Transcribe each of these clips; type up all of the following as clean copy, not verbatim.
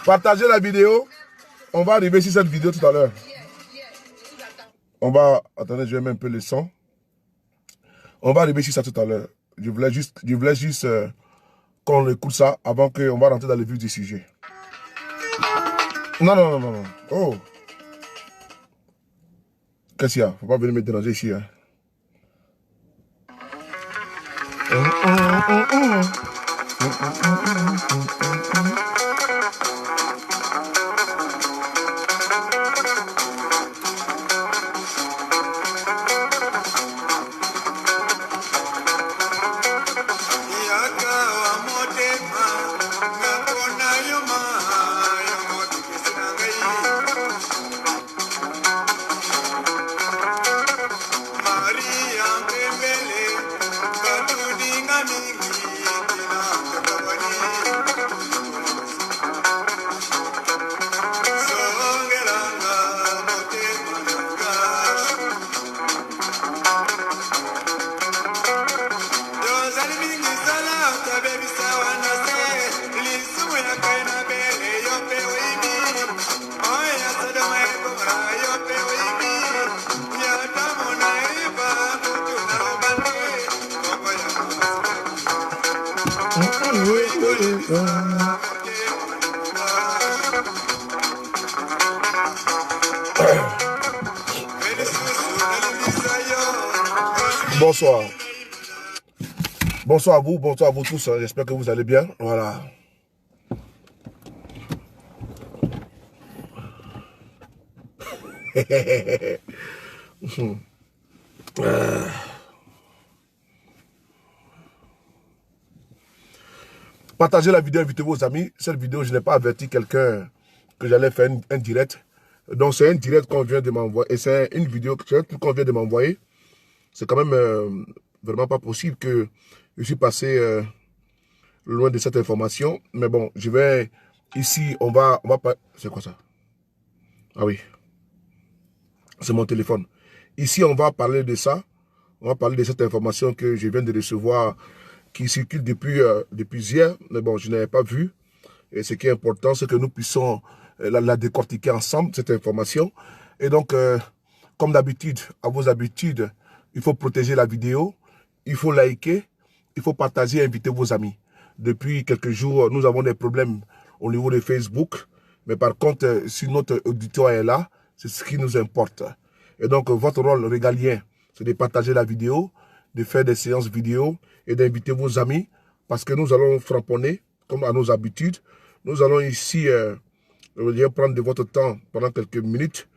Partagez la vidéo. On va arriver sur cette vidéo tout à l'heure. On va... Attendez, je vais mettre un peu le son. On va arriver sur ça tout à l'heure. Je voulais juste qu'on écoute ça avant qu'on va rentrer dans le vif du sujet. Non, non, non, non. Oh. Qu'est-ce qu'il y a? Faut pas venir me déranger ici. Hein. Bonsoir. Bonsoir à vous tous. J'espère que vous allez bien. Voilà. Partagez la vidéo, invitez vos amis. Cette vidéo, je n'ai pas averti quelqu'un que j'allais faire un direct. Donc, c'est un direct qu'on vient de m'envoyer. Et c'est une vidéo qu'on vient de m'envoyer. C'est quand même vraiment pas possible que je suis passé loin de cette information. Mais bon, je vais... Ici, on va pas... C'est quoi ça? Ah oui. C'est mon téléphone. Ici, on va parler de ça. On va parler de cette information que je viens de recevoir, qui circule depuis hier. Mais bon, je n'avais pas vu. Et ce qui est important, c'est que nous puissions la décortiquer ensemble, cette information. Et donc, comme d'habitude, à vos habitudes, il faut protéger la vidéo, il faut liker, il faut partager et inviter vos amis. Depuis quelques jours, nous avons des problèmes au niveau de Facebook. Mais par contre, si notre auditoire est là, c'est ce qui nous importe. Et donc, votre rôle régalien, c'est de partager la vidéo, de faire des séances vidéo et d'inviter vos amis. Parce que nous allons framponner, comme à nos habitudes. Nous allons ici prendre de votre temps pendant quelques minutes.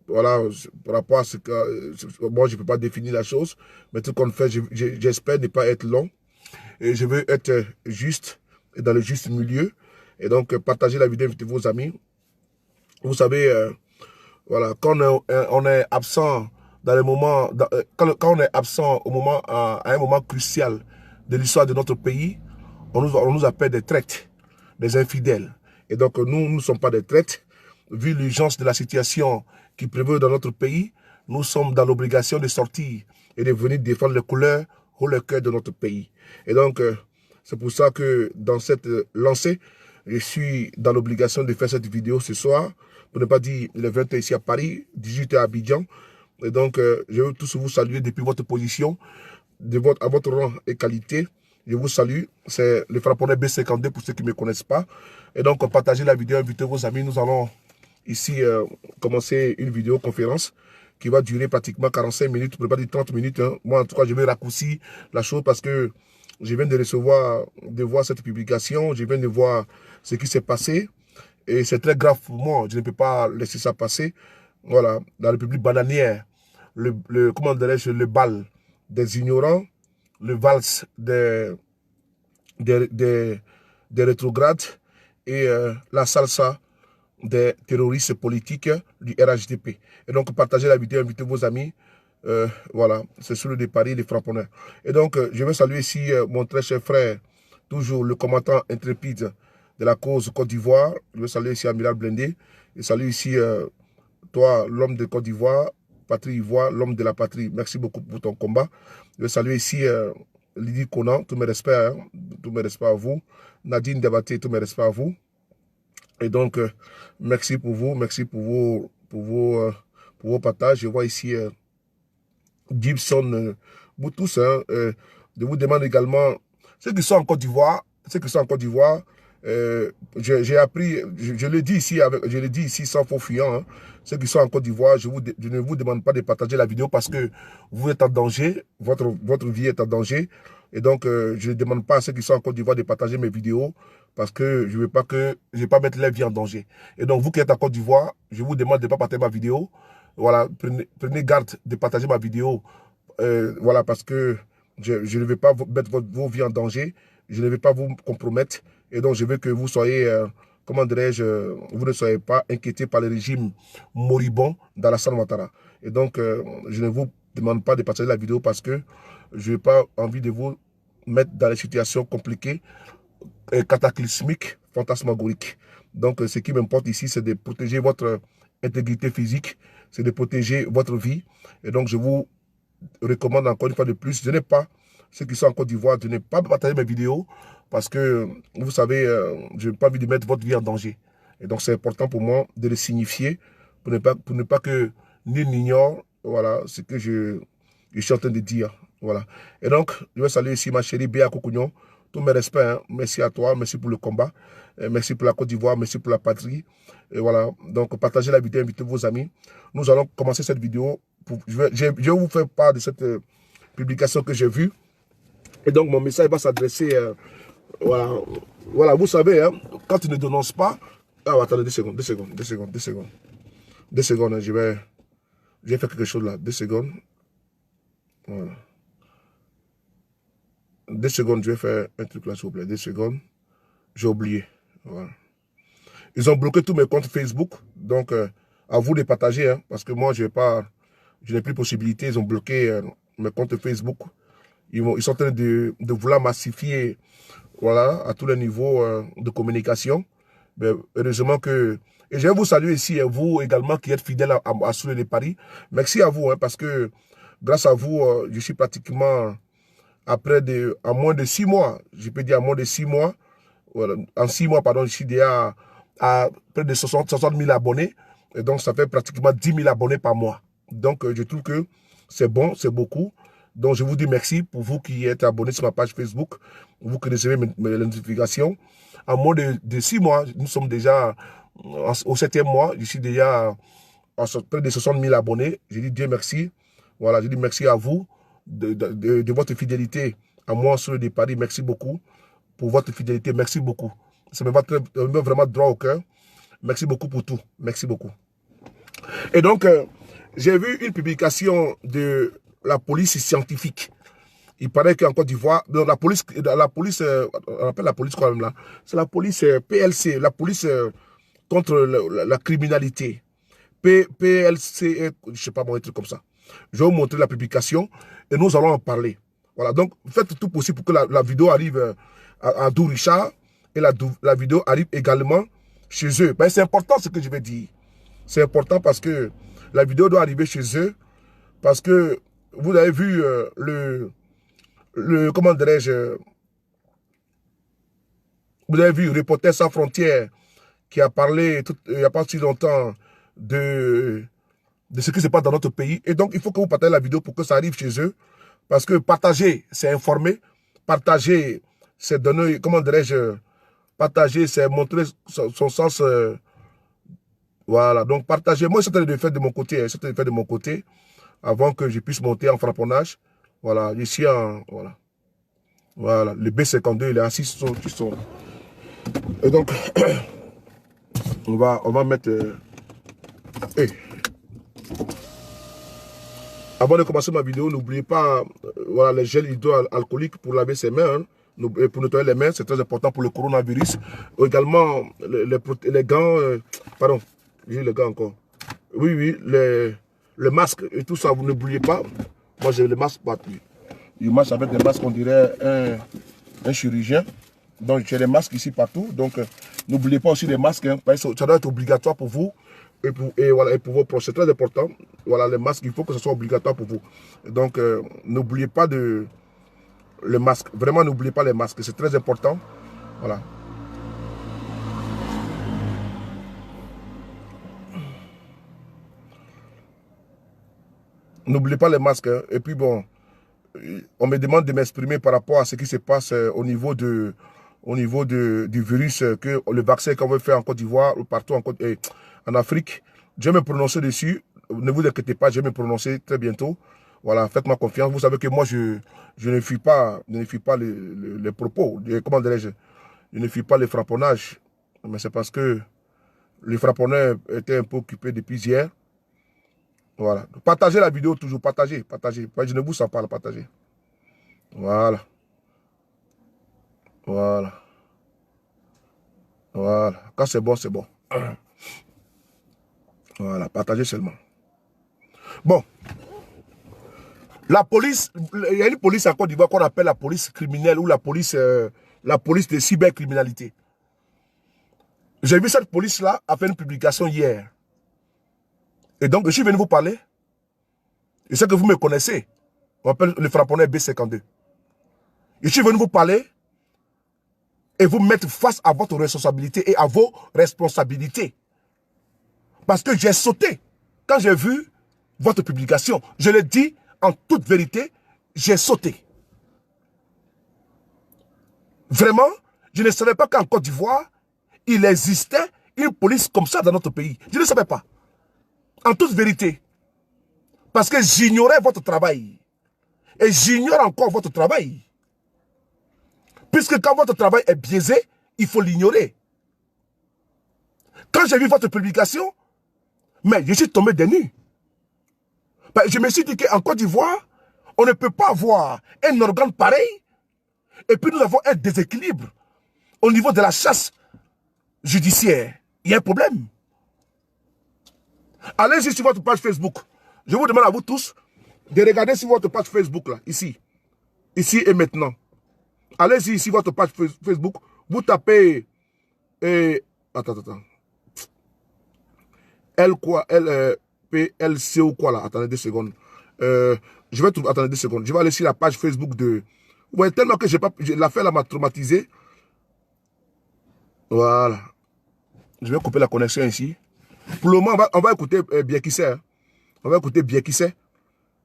Voilà, par rapport à ce que... moi, je ne peux pas définir la chose. Mais tout qu'on fait, j'espère ne pas être long. Et je veux être juste et dans le juste milieu. Et donc, partagez la vidéo, invitez vos amis. Vous savez, voilà, quand on est absent dans les moments, quand on est absent à un moment crucial de l'histoire de notre pays, on nous appelle des traîtres, des infidèles. Et donc, nous ne sommes pas des traîtres. Vu l'urgence de la situation qui prévaut dans notre pays, nous sommes dans l'obligation de sortir et de venir défendre les couleurs ou le cœur de notre pays. Et donc, c'est pour ça que dans cette lancée, je suis dans l'obligation de faire cette vidéo ce soir, pour ne pas dire le 20h ici à Paris, 18h à Abidjan. Et donc, je veux tous vous saluer depuis votre position, à votre rang et qualité. Je vous salue. C'est le frapponneur B52 pour ceux qui ne me connaissent pas. Et donc, partagez la vidéo, invitez vos amis. Nous allons ici commencer une vidéoconférence qui va durer pratiquement 45 minutes, pour ne pas dire 30 minutes. Hein. Moi, en tout cas, je vais raccourcir la chose parce que je viens de voir cette publication. Je viens de voir ce qui s'est passé. Et c'est très grave pour moi. Je ne peux pas laisser ça passer. Voilà, la République bananière, comment dirais-je, le bal des ignorants, le vals des rétrogrades et la salsa des terroristes politiques du RHDP. Et donc, partagez la vidéo, invitez vos amis. Voilà, c'est sur le de Paris, les frapponneurs. Et donc, je veux saluer ici mon très cher frère, toujours le combattant intrépide de la cause Côte d'Ivoire. Je veux saluer ici Amiral Blindé. Je salue ici, toi, l'homme de Côte d'Ivoire, patrie Ivoire, l'homme de la patrie. Merci beaucoup pour ton combat. Je vais saluer ici Lydie Conan, tous mes respects, hein, tous mes respects à vous. Nadine Debaté, tous mes respects à vous. Et donc, merci pour vous, merci pour vos partages. Je vois ici Gibson, vous tous, hein, je vous demande également, ceux qui sont en Côte d'Ivoire, j'ai appris, je le dis ici sans faux fuyant, hein, ceux qui sont en Côte d'Ivoire, je ne vous demande pas de partager la vidéo parce que vous êtes en danger, votre vie est en danger. Et donc, je ne demande pas à ceux qui sont en Côte d'Ivoire de partager mes vidéos parce que je ne veux pas mettre leur vie en danger. Et donc, vous qui êtes en Côte d'Ivoire, je vous demande de ne pas partager ma vidéo. Voilà, prenez garde de partager ma vidéo. Voilà, parce que je ne vais pas mettre vos vies en danger. Je ne vais pas vous compromettre. Et donc, je veux que vous soyez, comment dirais-je, vous ne soyez pas inquiétés par le régime moribond d'Alassane Ouattara. Et donc, je ne vous demande pas de partager la vidéo parce que je n'ai pas envie de vous mettre dans des situations compliquées, cataclysmiques, fantasmagoriques. Donc, ce qui m'importe ici, c'est de protéger votre intégrité physique, c'est de protéger votre vie. Et donc, je vous recommande encore une fois de plus, je n'ai pas, ceux qui sont en Côte d'Ivoire, de ne pas partager mes vidéos parce que, vous savez, je n'ai pas envie de mettre votre vie en danger. Et donc, c'est important pour moi de le signifier pour ne pas que nul n'ignore, voilà, ce que je suis en train de dire. Voilà. Et donc, je vais saluer ici ma chérie Béa Kokounion. Tous mes respects, hein. Merci à toi, merci pour le combat, merci pour la Côte d'Ivoire, merci pour la patrie. Et voilà, donc partagez la vidéo, invitez vos amis. Nous allons commencer cette vidéo. Je vais vous faire part de cette publication que j'ai vue. Et donc, mon message va s'adresser, voilà, vous savez, hein, quand tu ne dénonces pas... Ah, attendez, 2 secondes, hein, je vais faire quelque chose là, 2 secondes. Voilà. 2 secondes, je vais faire un truc là, s'il vous plaît. 2 secondes. J'ai oublié. Voilà. Ils ont bloqué tous mes comptes Facebook. Donc, à vous de partager. Hein, parce que moi, je n'ai plus possibilité. Ils ont bloqué mes comptes Facebook. Ils sont en train de vouloir massifier, voilà, à tous les niveaux de communication. Mais heureusement que... Et je vais vous saluer ici, vous également qui êtes fidèles à Soleil de Paris. Merci à vous, hein, parce que grâce à vous, je suis pratiquement... en moins de 6 mois, je peux dire en moins de 6 mois, voilà, en 6 mois, pardon, je suis déjà à près de 60 000 abonnés. Et donc, ça fait pratiquement 10 000 abonnés par mois. Donc, je trouve que c'est bon, c'est beaucoup. Donc, je vous dis merci pour vous qui êtes abonnés sur ma page Facebook, vous qui recevez mes notifications. En moins de 6 mois, nous sommes déjà au 7e mois, je suis déjà à près de 60 000 abonnés. Je dis Dieu merci. Voilà, je dis merci à vous. De votre fidélité à moi sur le Paris. Merci beaucoup pour votre fidélité. Merci beaucoup. Ça me va vraiment droit au cœur. Merci beaucoup pour tout. Merci beaucoup. Et donc, j'ai vu une publication de la police scientifique. Il paraît qu'en Côte d'Ivoire, la police, on appelle la police quand même là, c'est la police PLC, la police contre la criminalité. PLC, je ne sais pas, un truc comme ça. Je vais vous montrer la publication et nous allons en parler. Voilà, donc faites tout possible pour que la vidéo arrive à Dou Richard et la vidéo arrive également chez eux. Ben, c'est important ce que je vais dire. C'est important parce que la vidéo doit arriver chez eux parce que vous avez vu comment dirais-je, vous avez vu Reporters sans frontières qui a parlé il n'y a pas si longtemps de ce qui se passe dans notre pays. Et donc, il faut que vous partagez la vidéo pour que ça arrive chez eux. Parce que partager, c'est informer. Partager, c'est donner, comment dirais-je, partager, c'est montrer son sens. Voilà, donc partager. Moi, c'est en train de le faire de mon côté. C'est en train de le faire de mon côté avant que je puisse monter en frapponnage. Voilà, ici, voilà. Voilà, le B52, il est assis sur son. Et donc, on va mettre... Avant de commencer ma vidéo, n'oubliez pas voilà, les gels hydroalcooliques pour laver ses mains, hein, pour nettoyer les mains, c'est très important pour le coronavirus. Également, les gants, pardon, j'ai les gants encore. Oui, le masque et tout ça, vous n'oubliez pas. Moi, j'ai le masque, je marche avec des masques, on dirait un chirurgien. Donc, j'ai les masques ici partout. Donc, n'oubliez pas aussi les masques, hein, parce que ça doit être obligatoire pour vous et pour vos proches. C'est très important. voilà, les masques, il faut que ce soit obligatoire pour vous. Donc, n'oubliez pas le masque. Vraiment, n'oubliez pas les masques. C'est très important. Voilà. N'oubliez pas les masques. Hein. Et puis bon, on me demande de m'exprimer par rapport à ce qui se passe au niveau du virus, que le vaccin qu'on veut faire en Côte d'Ivoire ou partout en Afrique. Je vais me prononcer dessus. Ne vous inquiétez pas, je vais me prononcer très bientôt. Voilà, faites-moi confiance. Vous savez que moi, je ne fuis pas, les propos. Comment dirais-je? Je ne fuis pas les frapponnages. Mais c'est parce que les frapponneurs étaient un peu occupés depuis hier. Voilà. Partagez la vidéo toujours. Partagez. Je ne vous sens pas la partager. Voilà. Voilà. Voilà. Quand c'est bon, c'est bon. Voilà. Partagez seulement. Bon. La police, il y a une police en Côte d'Ivoire qu'on appelle la police criminelle ou la police de cybercriminalité. J'ai vu cette police-là a fait une publication hier. Et donc, je suis venu vous parler. Je sais que vous me connaissez. On appelle le frapponneur B52. Je suis venu vous parler et vous mettre face à votre responsabilité et à vos responsabilités. Parce que j'ai sauté quand j'ai vu votre publication. Je le dis en toute vérité, j'ai sauté. Vraiment, je ne savais pas qu'en Côte d'Ivoire, il existait une police comme ça dans notre pays. Je ne savais pas. En toute vérité. Parce que j'ignorais votre travail. Et j'ignore encore votre travail. Puisque quand votre travail est biaisé, il faut l'ignorer. Quand j'ai vu votre publication, mais je suis tombé des nues. Je me suis dit qu'en Côte d'Ivoire, on ne peut pas avoir un organe pareil et puis nous avons un déséquilibre au niveau de la chasse judiciaire. Il y a un problème. Allez-y sur votre page Facebook. Je vous demande à vous tous de regarder sur votre page Facebook, là, ici. Ici et maintenant. Allez-y sur votre page Facebook. Vous tapez... attends. L quoi? PLC ou quoi là? Attendez 2 secondes. Je vais tout. Attendez 2 secondes. Je vais aller sur la page Facebook de. Vous voyez, tellement que l'affaire m'a traumatisé. Voilà. Je vais couper la connexion ici. Pour le moment, on va écouter bien qui c'est. Hein. On va écouter bien qui c'est.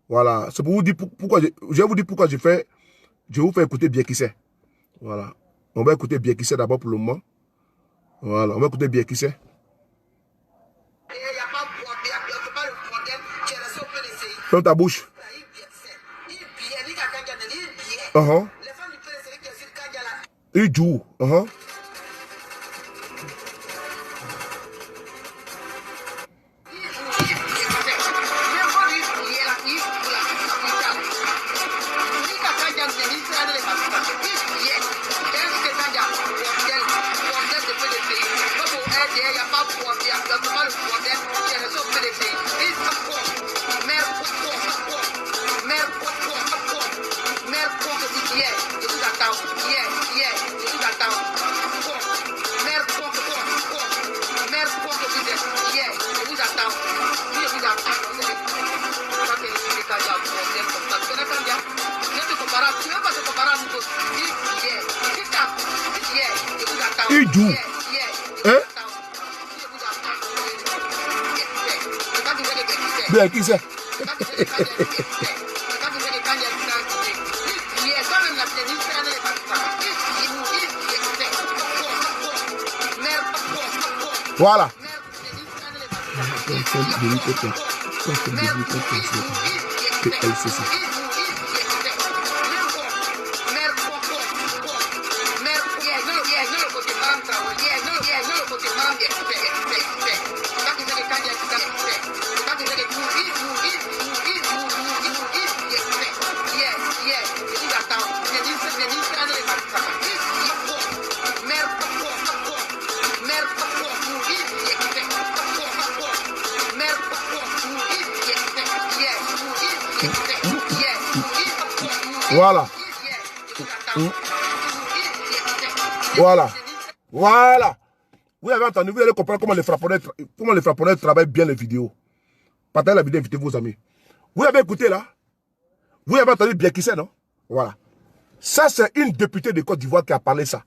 Voilà. C'est pour vous dire pourquoi. Je vais vous dire pourquoi je vous fais écouter bien qui c'est. Voilà. On va écouter bien qui c'est d'abord pour le moment. Voilà. On va écouter bien qui c'est. Ferme ta bouche. Il joue. Il joue. Hein? Bien, qui c'est? Voilà. Voilà. Voilà. Voilà. Vous avez entendu, vous allez comprendre comment les frapponneurs travaillent bien les vidéos. Partagez la vidéo, invitez vos amis. Vous avez écouté là? Vous avez entendu bien qui c'est, non? Voilà. Ça, c'est une députée de Côte d'Ivoire qui a parlé ça.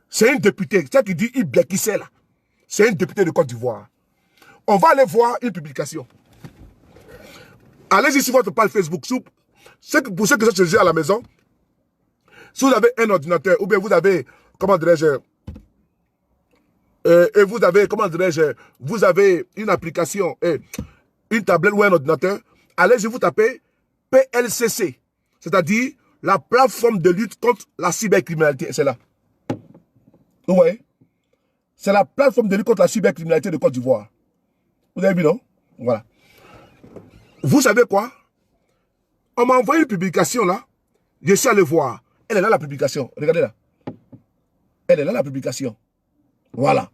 C'est une députée. C'est qui dit bien qui c'est là. C'est une députée de Côte d'Ivoire. On va aller voir une publication. Allez-y sur votre page Facebook. Pour ceux qui sont chez à la maison, si vous avez un ordinateur, ou bien vous avez, comment dirais-je, et vous avez, comment dirais-je, vous avez une application, une tablette ou un ordinateur, allez-y vous tapez PLCC, c'est-à-dire la plateforme de lutte contre la cybercriminalité. C'est là. Vous voyez? C'est la plateforme de lutte contre la cybercriminalité de Côte d'Ivoire. Vous avez vu, non? Voilà. Vous savez quoi? On m'a envoyé une publication là. Je suis allé voir. Elle est là la publication. Regardez là. Elle est là la publication. Voilà.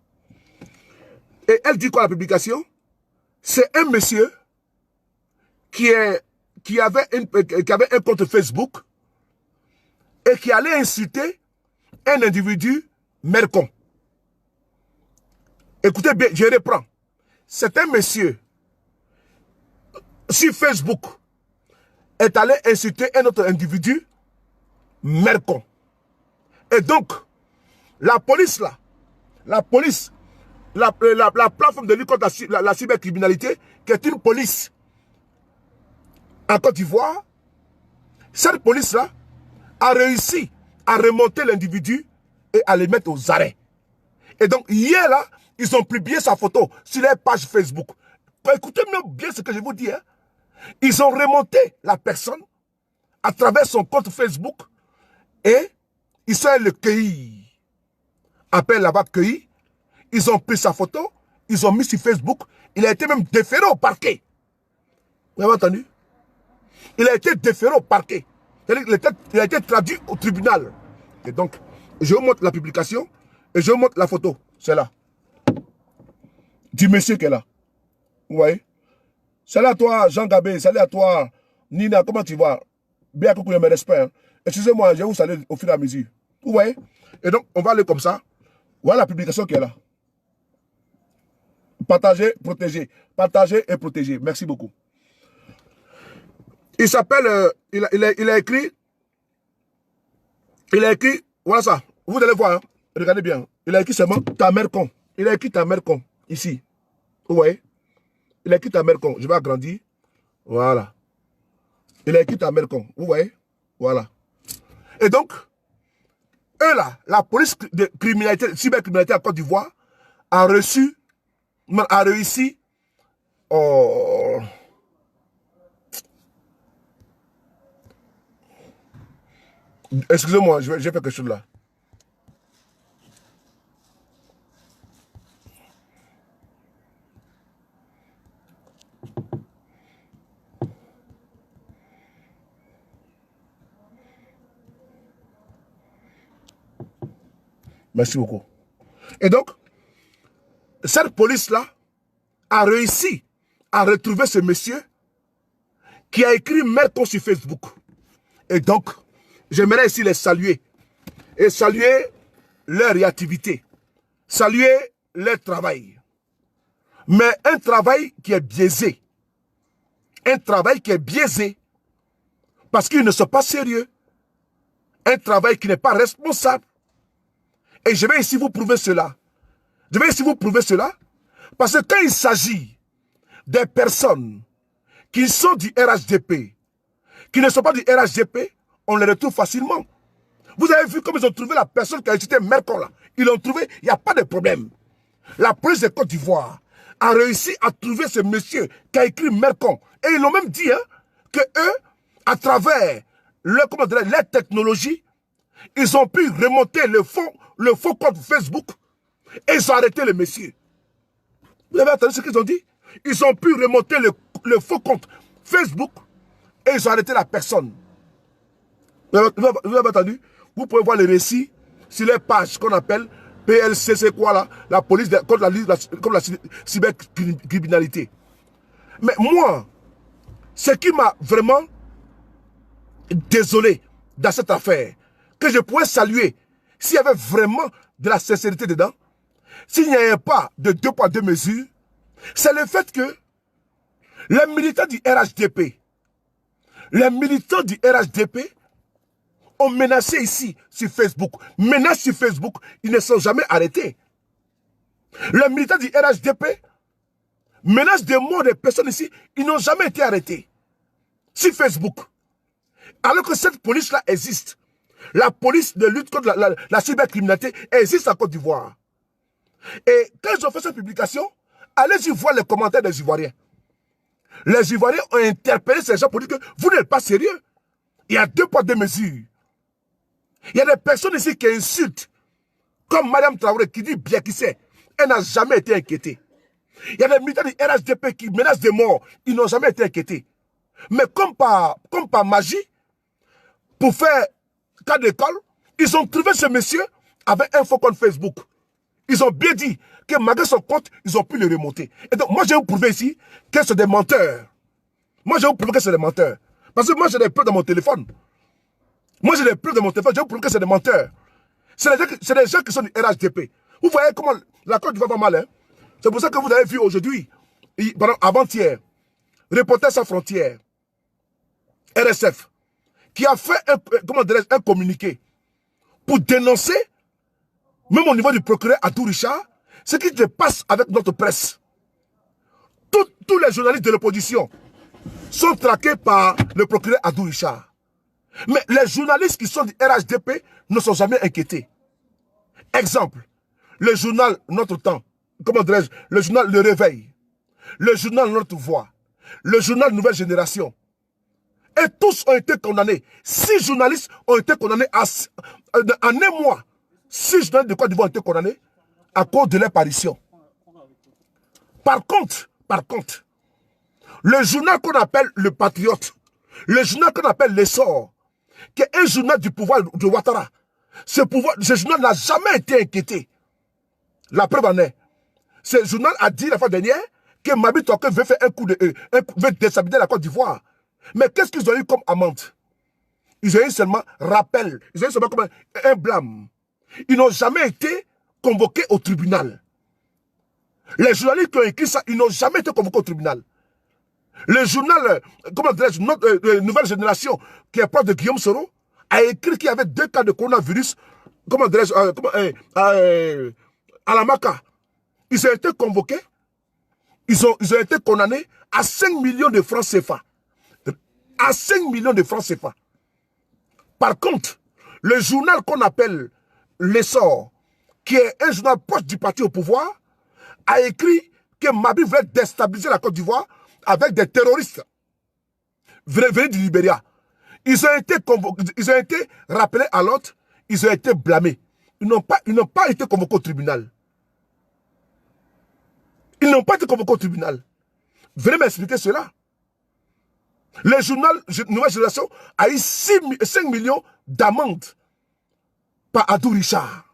Et elle dit quoi la publication? C'est un monsieur qui avait un compte Facebook et qui allait insulter un individu mercon. Écoutez bien, je reprends. C'est un monsieur sur Facebook est allé insulter un autre individu mercon. Et donc, la police là, la plateforme de lutte contre la cybercriminalité, qui est une police en Côte d'Ivoire, cette police-là a réussi à remonter l'individu et à le mettre aux arrêts. Et donc, hier là, ils ont publié sa photo sur leur page Facebook. Écoutez-moi bien ce que je vous dis. Hein. Ils ont remonté la personne à travers son compte Facebook et ils sont allés le cueillir. Après l'avoir cueilli, ils ont pris sa photo, ils ont mis sur Facebook. Il a été même déféré au parquet. Vous avez entendu? Il a été déféré au parquet. Il a été traduit au tribunal. Et donc, je vous montre la publication et je vous montre la photo. C'est là. Du monsieur qui est là. Vous voyez? Salut à toi, Jean Gabé. Salut à toi, Nina. Comment tu vas? Bien que vous me respect. Hein. Excusez-moi, je vais vous saluer au fur et à mesure. Vous voyez? Et donc, on va aller comme ça. Voilà la publication qui est là. Partager, protéger. Partager et protéger. Merci beaucoup. Il s'appelle, il a écrit, voilà ça. Vous allez voir, hein. Regardez bien. Il a écrit seulement ta mère con. Il a écrit ta mère con, ici. Vous voyez? Il a écrit ta mère con. Je vais agrandir. Voilà. Il a écrit ta mère con. Vous voyez? Voilà. Et donc, eux là, la police de criminalité, cybercriminalité à Côte d'Ivoire a réussi, excusez-moi, j'ai fait quelque chose là. Merci beaucoup. Et donc, cette police-là a réussi à retrouver ce monsieur qui a écrit Mercon sur Facebook. Et donc, j'aimerais ici les saluer. Et saluer leur réactivité. Saluer leur travail. Mais un travail qui est biaisé. Un travail qui est biaisé. Parce qu'ils ne sont pas sérieux. Un travail qui n'est pas responsable. Et je vais ici vous prouver cela. Je vais ici vous prouver cela. Parce que quand il s'agit des personnes qui sont du RHDP, qui ne sont pas du RHDP, on les retrouve facilement. Vous avez vu comment ils ont trouvé la personne qui a cité Mercon là. Ils l'ont trouvé, il n'y a pas de problème. La police de Côte d'Ivoire a réussi à trouver ce monsieur qui a écrit Mercon. Et ils l'ont même dit hein, que eux, à travers leur technologie, ils ont pu remonter le faux compte Facebook et ils ont arrêté le monsieur. Vous avez entendu ce qu'ils ont dit? Ils ont pu remonter le faux compte Facebook et ils ont arrêté la personne. Vous avez entendu? Vous pouvez voir les récits sur les pages qu'on appelle PLCC quoi là, la police contre la cybercriminalité. Mais moi, ce qui m'a vraiment désolé dans cette affaire, que je pourrais saluer, s'il y avait vraiment de la sincérité dedans, s'il n'y avait pas de 2 poids 2 mesures, c'est le fait que Les militants du RHDP, les militants du RHDP ont menacé ici sur Facebook. Menace sur Facebook, ils ne sont jamais arrêtés. Les militants du RHDP menacent de mort des personnes ici, ils n'ont jamais été arrêtés. Sur Facebook. Alors que cette police-là existe. La police de lutte contre la cybercriminalité existe en Côte d'Ivoire. Et quand ils ont fait cette publication, allez-y voir les commentaires des Ivoiriens. Les Ivoiriens ont interpellé ces gens pour dire que vous n'êtes pas sérieux. Il y a 2 poids 2 mesures. Il y a des personnes ici qui insultent, comme Madame Traoré qui dit bien qui c'est. Elle n'a jamais été inquiétée. Il y a des militants du RHDP qui menacent de mort. Ils n'ont jamais été inquiétés. Mais comme par magie, pour faire cas d'école, ils ont trouvé ce monsieur avec un faux compte Facebook. Ils ont bien dit que malgré son compte, ils ont pu le remonter. Et donc, moi, je vais vous prouver ici que c'est des menteurs. Moi, je vais vous prouver que c'est des menteurs. Parce que moi, j'ai des preuves dans mon téléphone. Moi, j'ai des preuves dans mon téléphone. Je vais vous prouver que c'est des menteurs. C'est des gens qui sont du RHDP. Vous voyez comment la Côte d'Ivoire va mal, hein? C'est pour ça que vous avez vu aujourd'hui, avant-hier, Reporters sans frontières, RSF, qui a fait un communiqué pour dénoncer, même au niveau du procureur Adou Richard, ce qui se passe avec notre presse. Tous les journalistes de l'opposition sont traqués par le procureur Adou Richard. Mais les journalistes qui sont du RHDP ne sont jamais inquiétés. Exemple, le journal Notre Temps, comment dirais-je, le journal Le Réveil, le journal Notre Voix, le journal Nouvelle Génération. Et tous ont été condamnés. 6 journalistes ont été condamnés en un mois. 6 journalistes de Côte d'Ivoire ont été condamnés à cause de leur parution. Par contre, le journal qu'on appelle Le Patriote, le journal qu'on appelle L'Essor, qui est un journal du pouvoir de Ouattara, ce journal n'a jamais été inquiété. La preuve en est. Ce journal a dit la fois dernière que Mabi Toke veut faire veut déstabiliser la Côte d'Ivoire. Mais qu'est-ce qu'ils ont eu comme amende? Ils ont eu seulement rappel. Ils ont eu seulement comme un blâme. Ils n'ont jamais été convoqués au tribunal. Les journalistes qui ont écrit ça, ils n'ont jamais été convoqués au tribunal. Le journal, comment dirais-je, Nouvelle Génération, qui est proche de Guillaume Soro, a écrit qu'il y avait 2 cas de coronavirus, comment dirais-je, à la Maca. Ils ont été convoqués, ils ont été condamnés à 5 millions de francs CFA. À 5 millions de francs CFA. Par contre, le journal qu'on appelle L'Essor, qui est un journal proche du parti au pouvoir, a écrit que Mabi voulait déstabiliser la Côte d'Ivoire avec des terroristes venus du Libéria. Ils ont été rappelés à l'ordre, ils ont été blâmés. Ils n'ont pas été convoqués au tribunal. Ils n'ont pas été convoqués au tribunal. Venez m'expliquer cela. Le journal Nouvelle Génération a eu 5 millions d'amendes par Adou Richard.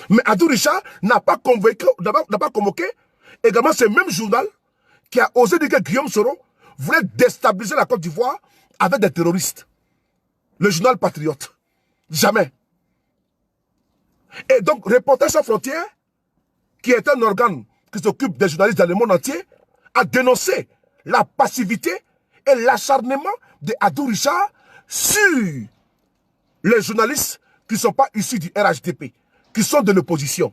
Mais Adou Richard n'a pas convoqué également ce même journal qui a osé dire que Guillaume Soro voulait déstabiliser la Côte d'Ivoire avec des terroristes. Le journal Patriote. Jamais. Et donc, Reporters sans frontières, qui est un organe qui s'occupe des journalistes dans le monde entier, a dénoncé la passivité et l'acharnement de Adou Richard sur les journalistes qui ne sont pas issus du RHDP, qui sont de l'opposition.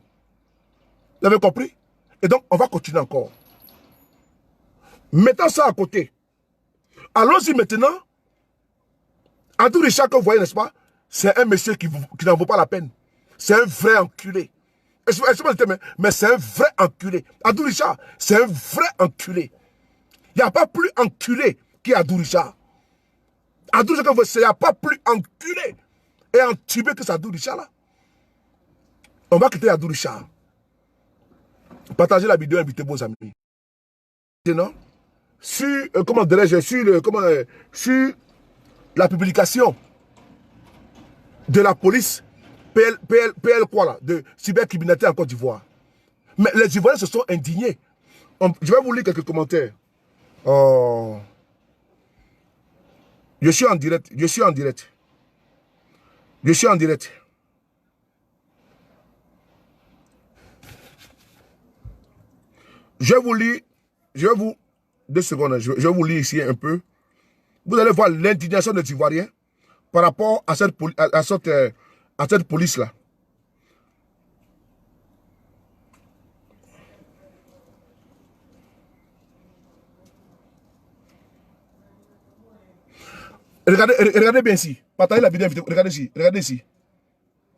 Vous avez compris? Et donc, on va continuer encore. Mettons ça à côté. Allons-y maintenant. Adou Richard, que vous voyez, n'est-ce pas? C'est un monsieur qui n'en vaut pas la peine. C'est un vrai enculé. Mais c'est un vrai enculé. Adou Richard, c'est un vrai enculé. Il n'y a pas plus enculé qu'Adou Richard. Adou Richard, il n'y a pas plus enculé et entubé que Adou Richard là. On va quitter Adou Richard. Partagez la vidéo, invitez vos amis. Maintenant, sur, comment dirais-je, sur la publication de la police PL quoi là, de cybercriminalité en Côte d'Ivoire. Mais les Ivoiriens se sont indignés. Je vais vous lire quelques commentaires. Oh. Je suis en direct. Je suis en direct. Je suis en direct. Je vais vous lire. Je vais vous 2 secondes, je vais vous lire ici un peu. Vous allez voir l'indignation des Ivoiriens par rapport à cette police-là. Regardez bien ici. Partagez la vidéo. Regardez ici. Regardez ici.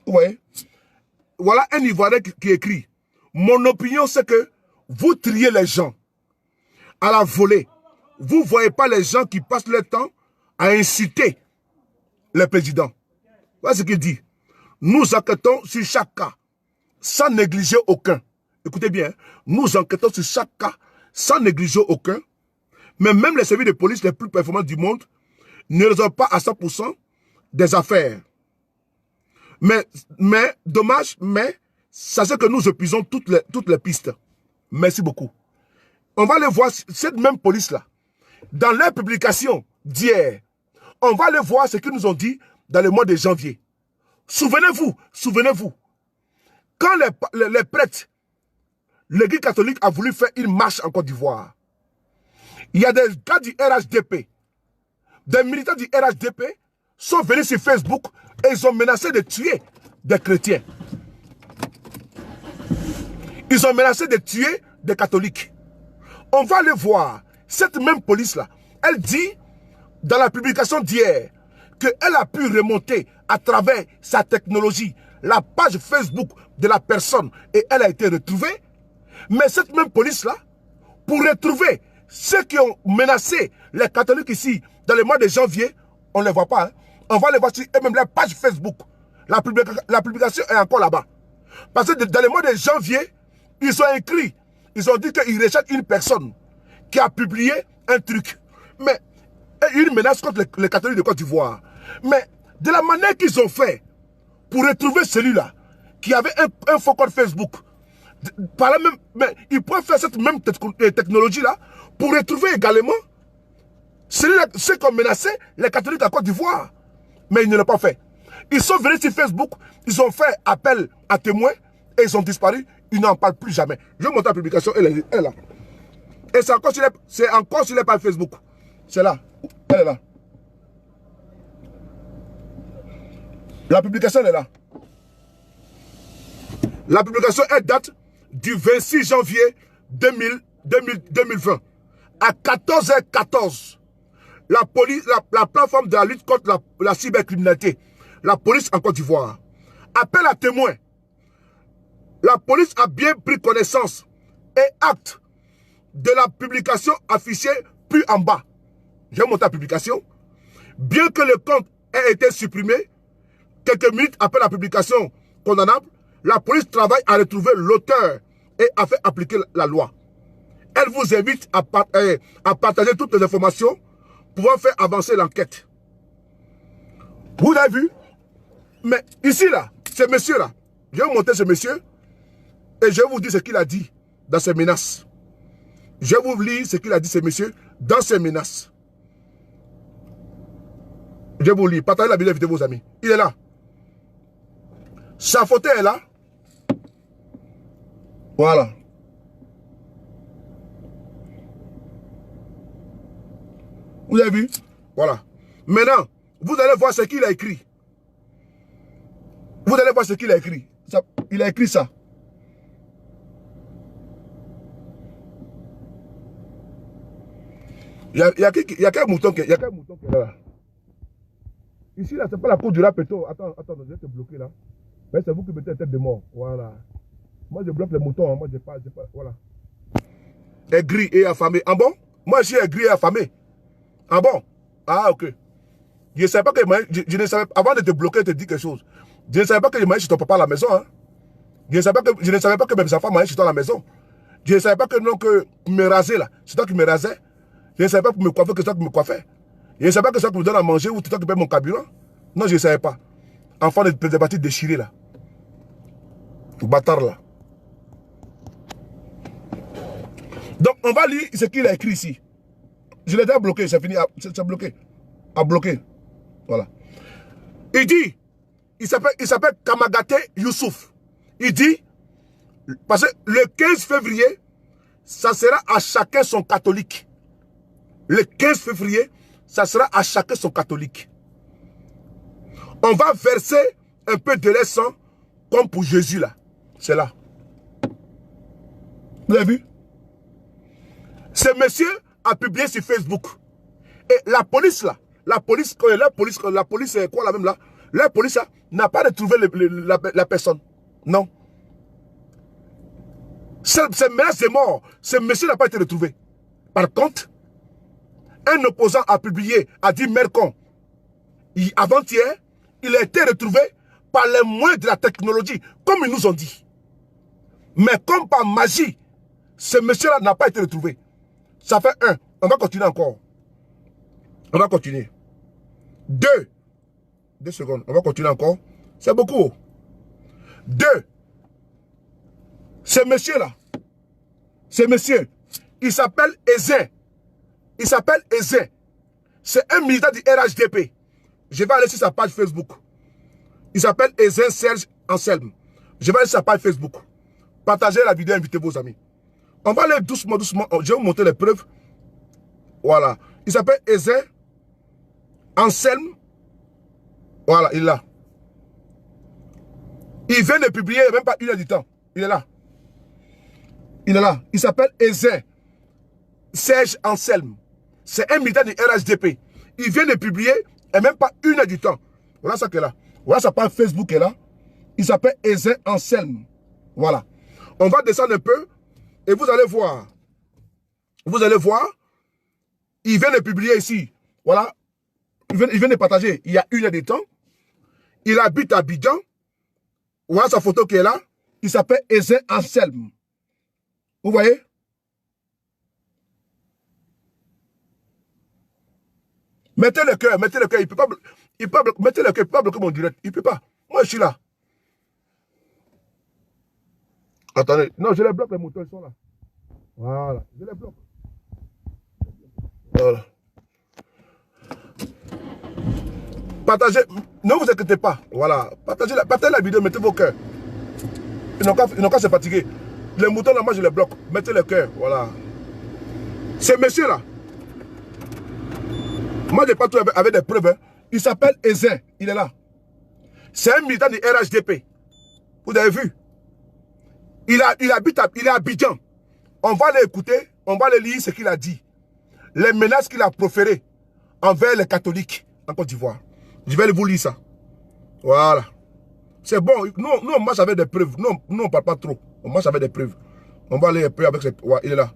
Vous voyez? Voilà un Ivoirien qui écrit. Mon opinion, c'est que vous triez les gens à la volée. Vous ne voyez pas les gens qui passent leur temps à inciter le président. Voilà ce qu'il dit. Nous enquêtons sur chaque cas, sans négliger aucun. Écoutez bien, nous enquêtons sur chaque cas, sans négliger aucun. Mais même les services de police les plus performants du monde ne résolvent pas à 100% des affaires. Mais dommage, mais sachez que nous épuisons toutes les pistes. Merci beaucoup. On va aller voir cette même police-là. Dans leur publication d'hier, on va aller voir ce qu'ils nous ont dit dans le mois de janvier. Souvenez-vous, quand les prêtres, l'Église catholique a voulu faire une marche en Côte d'Ivoire, il y a des gars du RHDP, des militants du RHDP sont venus sur Facebook et ils ont menacé de tuer des chrétiens. Ils ont menacé de tuer des catholiques. On va aller voir cette même police-là. Elle dit, dans la publication d'hier, qu'elle a pu remonter à travers sa technologie la page Facebook de la personne et elle a été retrouvée. Mais cette même police-là, pour retrouver ceux qui ont menacé les catholiques ici dans le mois de janvier, on ne les voit pas. Hein? On va les voir sur même la page Facebook. La publication est encore là-bas. Parce que dans le mois de janvier, ils ont écrit, ils ont dit qu'ils recherchent une personne qui a publié un truc. Mais une menace contre les catholiques de Côte d'Ivoire. Mais de la manière qu'ils ont fait pour retrouver celui-là qui avait un faux compte Facebook, par la même, mais ils peuvent faire cette même technologie-là pour retrouver également ceux qui ont menacé les catholiques à Côte d'Ivoire. Mais ils ne l'ont pas fait. Ils sont venus sur Facebook, ils ont fait appel à témoins et ils ont disparu. Ils n'en parlent plus jamais. Je vais montrer la publication, elle est là. Et c'est encore sur les pages Facebook. C'est là. Elle est là. La publication est là. La publication, elle date du 26 janvier 2020. À 14h14, la plateforme de la lutte contre la cybercriminalité, la police en Côte d'Ivoire, appelle à témoins. La police a bien pris connaissance et acte de la publication affichée plus en bas. J'ai monté la publication. Bien que le compte ait été supprimé, quelques minutes après la publication condamnable, la police travaille à retrouver l'auteur et à faire appliquer la loi. Elle vous invite à partager toutes les informations pour faire avancer l'enquête. Vous l'avez vu? Mais ici, là, ce monsieur-là, je vais monter ce monsieur et je vais vous dire ce qu'il a dit dans ses menaces. Je vais vous lire ce qu'il a dit, ce monsieur, dans ses menaces. Je vais vous lire. Partagez la vidéo avec vos amis. Il est là. Sa photo est là. Voilà. Vous avez vu? Voilà. Maintenant, vous allez voir ce qu'il a écrit. Vous allez voir ce qu'il a écrit. Il a écrit ça. Il y a quel mouton qui est là. Ici, là, c'est pas la cour du Rapeto. Attends, je vais te bloquer là. Mais c'est vous qui mettez la tête de mort. Voilà. Moi, je bloque les moutons. Hein. Moi, j'ai pas. Voilà. Aigri et affamé. Ah bon? Moi, je suis aigri et affamé. Ah bon? Ah, ok. Je ne savais pas que je ne savais, avant de te bloquer, te dire quelque chose. Je ne savais pas que je m'allais chez ton papa à la maison. Hein. Je ne savais pas que mes enfants m'allaient chez toi à la maison. Je ne savais pas que non, que me raser là. C'est toi qui me rasais. Je ne savais pas pour me coiffer que c'est toi qui me coiffais. Je ne savais pas que c'est toi qui me donne à manger ou c'est toi qui paye mon carburant. Non, je ne savais pas. Enfant de préservatif déchiré là. Bâtard là. Donc, on va lire ce qu'il a écrit ici. Je l'ai déjà bloqué, c'est fini. C'est bloqué. À bloquer. Voilà. Il dit, il s'appelle Kamagate Youssouf. Il dit, parce que le 15 février, ça sera à chacun son catholique. le 15 février, ça sera à chacun son catholique. On va verser un peu de lait sang, comme pour Jésus là. C'est là. Vous avez vu? Ce monsieur a publié sur Facebook. Et la police là, la police est quoi là même là? La police là n'a pas retrouvé la personne. Non. C'est menace de mort. Ce monsieur n'a pas été retrouvé. Par contre, un opposant a publié, a dit Mercon. Avant-hier, il a été retrouvé par les moyens de la technologie, comme ils nous ont dit. Mais comme par magie, ce monsieur-là n'a pas été retrouvé. Ça fait 1. On va continuer encore. On va continuer. 2. 2 secondes. On va continuer encore. C'est beaucoup. 2. Ce monsieur-là, ce monsieur, il s'appelle Ezin. Il s'appelle Ezin. C'est un militant du RHDP. Je vais aller sur sa page Facebook. Il s'appelle Ezin Serge Anselme. Je vais aller sur sa page Facebook. Partagez la vidéo, invitez vos amis. On va aller doucement, doucement. Je vais vous montrer les preuves. Voilà. Il s'appelle Ezin Anselme. Voilà, il est là. Il vient de publier, même pas 1 heure du temps. Il est là. Il est là. Il s'appelle Ezin Serge Anselme. C'est un militant du RHDP. Il vient de publier, et même pas 1 heure du temps. Voilà ça qui est là. Voilà sa page Facebook est là. Il s'appelle Ezin Anselme. Voilà. On va descendre un peu et vous allez voir. Vous allez voir. Il vient de publier ici. Voilà. Il vient de partager il y a 1 heure de temps. Il habite à Abidjan. Voilà sa photo qui est là. Il s'appelle Ezin Anselme. Vous voyez? Mettez le cœur, mettez le cœur. Il peut pas, mettez le cœur, il peut pas bloquer mon direct. Il peut pas. Moi, je suis là. Attendez. Non, je les bloque, les moutons, ils sont là. Voilà. Je les bloque. Voilà. Partagez. Ne vous inquiétez pas. Voilà. Partagez la vidéo, mettez vos cœurs. Ils n'ont qu'à se fatiguer. Les moutons, là, moi, je les bloque. Mettez le cœur. Voilà. Ce monsieur-là. Moi, je n'ai pas tout avec des preuves. Hein. Il s'appelle Ezin. Il est là. C'est un militant du RHDP. Vous avez vu? Il est à Abidjan. On va l'écouter. On va le lire ce qu'il a dit. Les menaces qu'il a proférées envers les catholiques en Côte d'Ivoire. Je vais vous lire ça. Voilà. C'est bon. Nous, on marche avec des preuves. Nous, on ne parle pas trop. On marche avec des preuves. On va aller un peu avec cette... Ouais, il est là.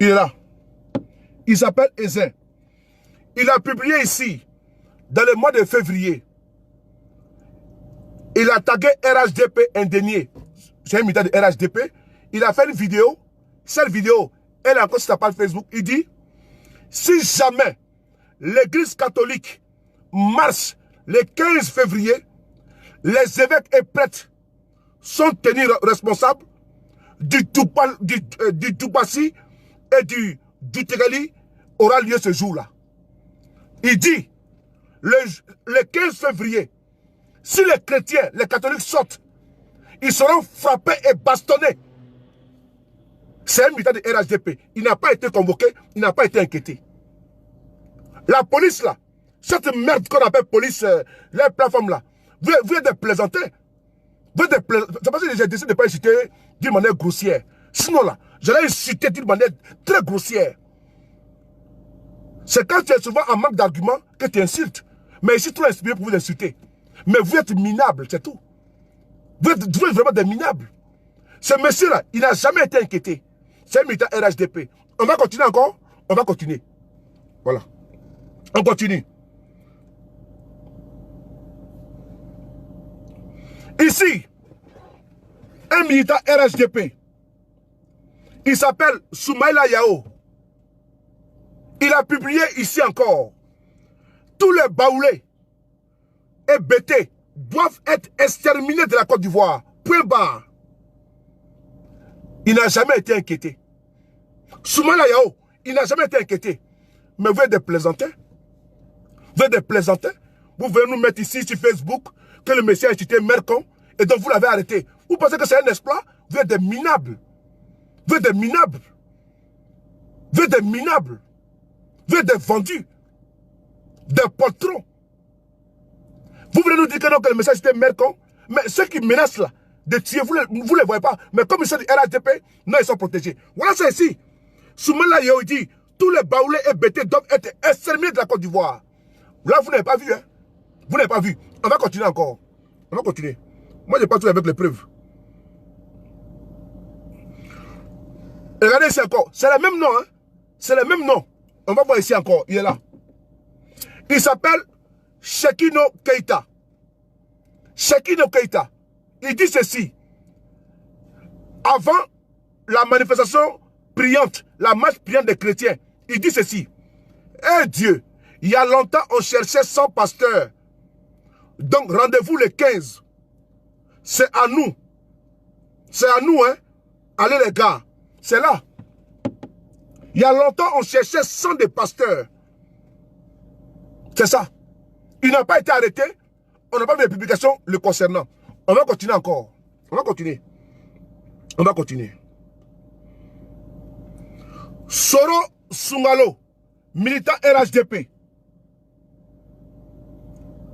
Il est là. Il s'appelle Ezin. Il a publié ici, dans le mois de février, il a tagué RHDP indénié. C'est un militant de RHDP. Il a fait une vidéo. Cette vidéo, elle est encore sur sa page Facebook. Il dit, si jamais l'église catholique marche le 15 février, les évêques et prêtres sont tenus responsables du Toubassi et du Tegali aura lieu ce jour-là. Il dit, le 15 février, si les chrétiens, les catholiques sortent, ils seront frappés et bastonnés. C'est un militant de RHDP. Il n'a pas été convoqué, il n'a pas été inquiété. La police là, cette merde qu'on appelle police, les plateformes là, vous êtes des plaisantins. C'est parce que j'ai décidé de ne pas insulter d'une manière grossière. Sinon là, j'allais insulter d'une manière très grossière. C'est quand tu es souvent en manque d'arguments que tu insultes. Mais ici, tout est inspiré pour vous insulter. Mais vous êtes minables, c'est tout. Vous êtes vraiment des minables. Ce monsieur-là, il n'a jamais été inquiété. C'est un militant RHDP. On va continuer encore? On va continuer. Voilà. On continue. Ici, un militant RHDP. Il s'appelle Soumaïla Yao. Il a publié ici encore. Tous les baoulés et bêtés doivent être exterminés de la Côte d'Ivoire. Point barre. Il n'a jamais été inquiété. Soumaïla Yao, il n'a jamais été inquiété. Mais vous êtes des plaisantins. Vous êtes des plaisantins. Vous venez nous mettre ici sur Facebook que le monsieur a cité Mercon et donc vous l'avez arrêté. Vous pensez que c'est un exploit? Vous êtes des minables. Vous êtes des minables. Vous êtes des minables. Vous êtes des vendus. Des poltrons. Vous voulez nous dire que non, que le message était Mercon? Mais ceux qui menacent là, de tuer, vous ne les voyez pas. Mais comme ils sont du RHDP, non, ils sont protégés. Voilà ça ici. Soumela Yehudi, tous les baoulés et bêtés doivent être exterminés de la Côte d'Ivoire. Là, vous n'avez pas vu, hein? Vous n'avez pas vu. On va continuer encore. On va continuer. Moi, je pas tout avec les preuves. Regardez ici encore. C'est le même nom, hein? C'est le même nom. On va voir ici encore. Il est là. Il s'appelle Shekino Keita. Shekino Keita. Il dit ceci. Avant la manifestation priante, la marche priante des chrétiens, il dit ceci. Eh Dieu, il y a longtemps on cherchait 100 pasteurs. Donc rendez-vous le 15. C'est à nous. C'est à nous, hein. Allez les gars. C'est là. Il y a longtemps on cherchait 100 des pasteurs. C'est ça. Il n'a pas été arrêté. On n'a pas vu les publications le concernant. On va continuer encore. On va continuer. On va continuer. Soro Sungalo, militant RHDP.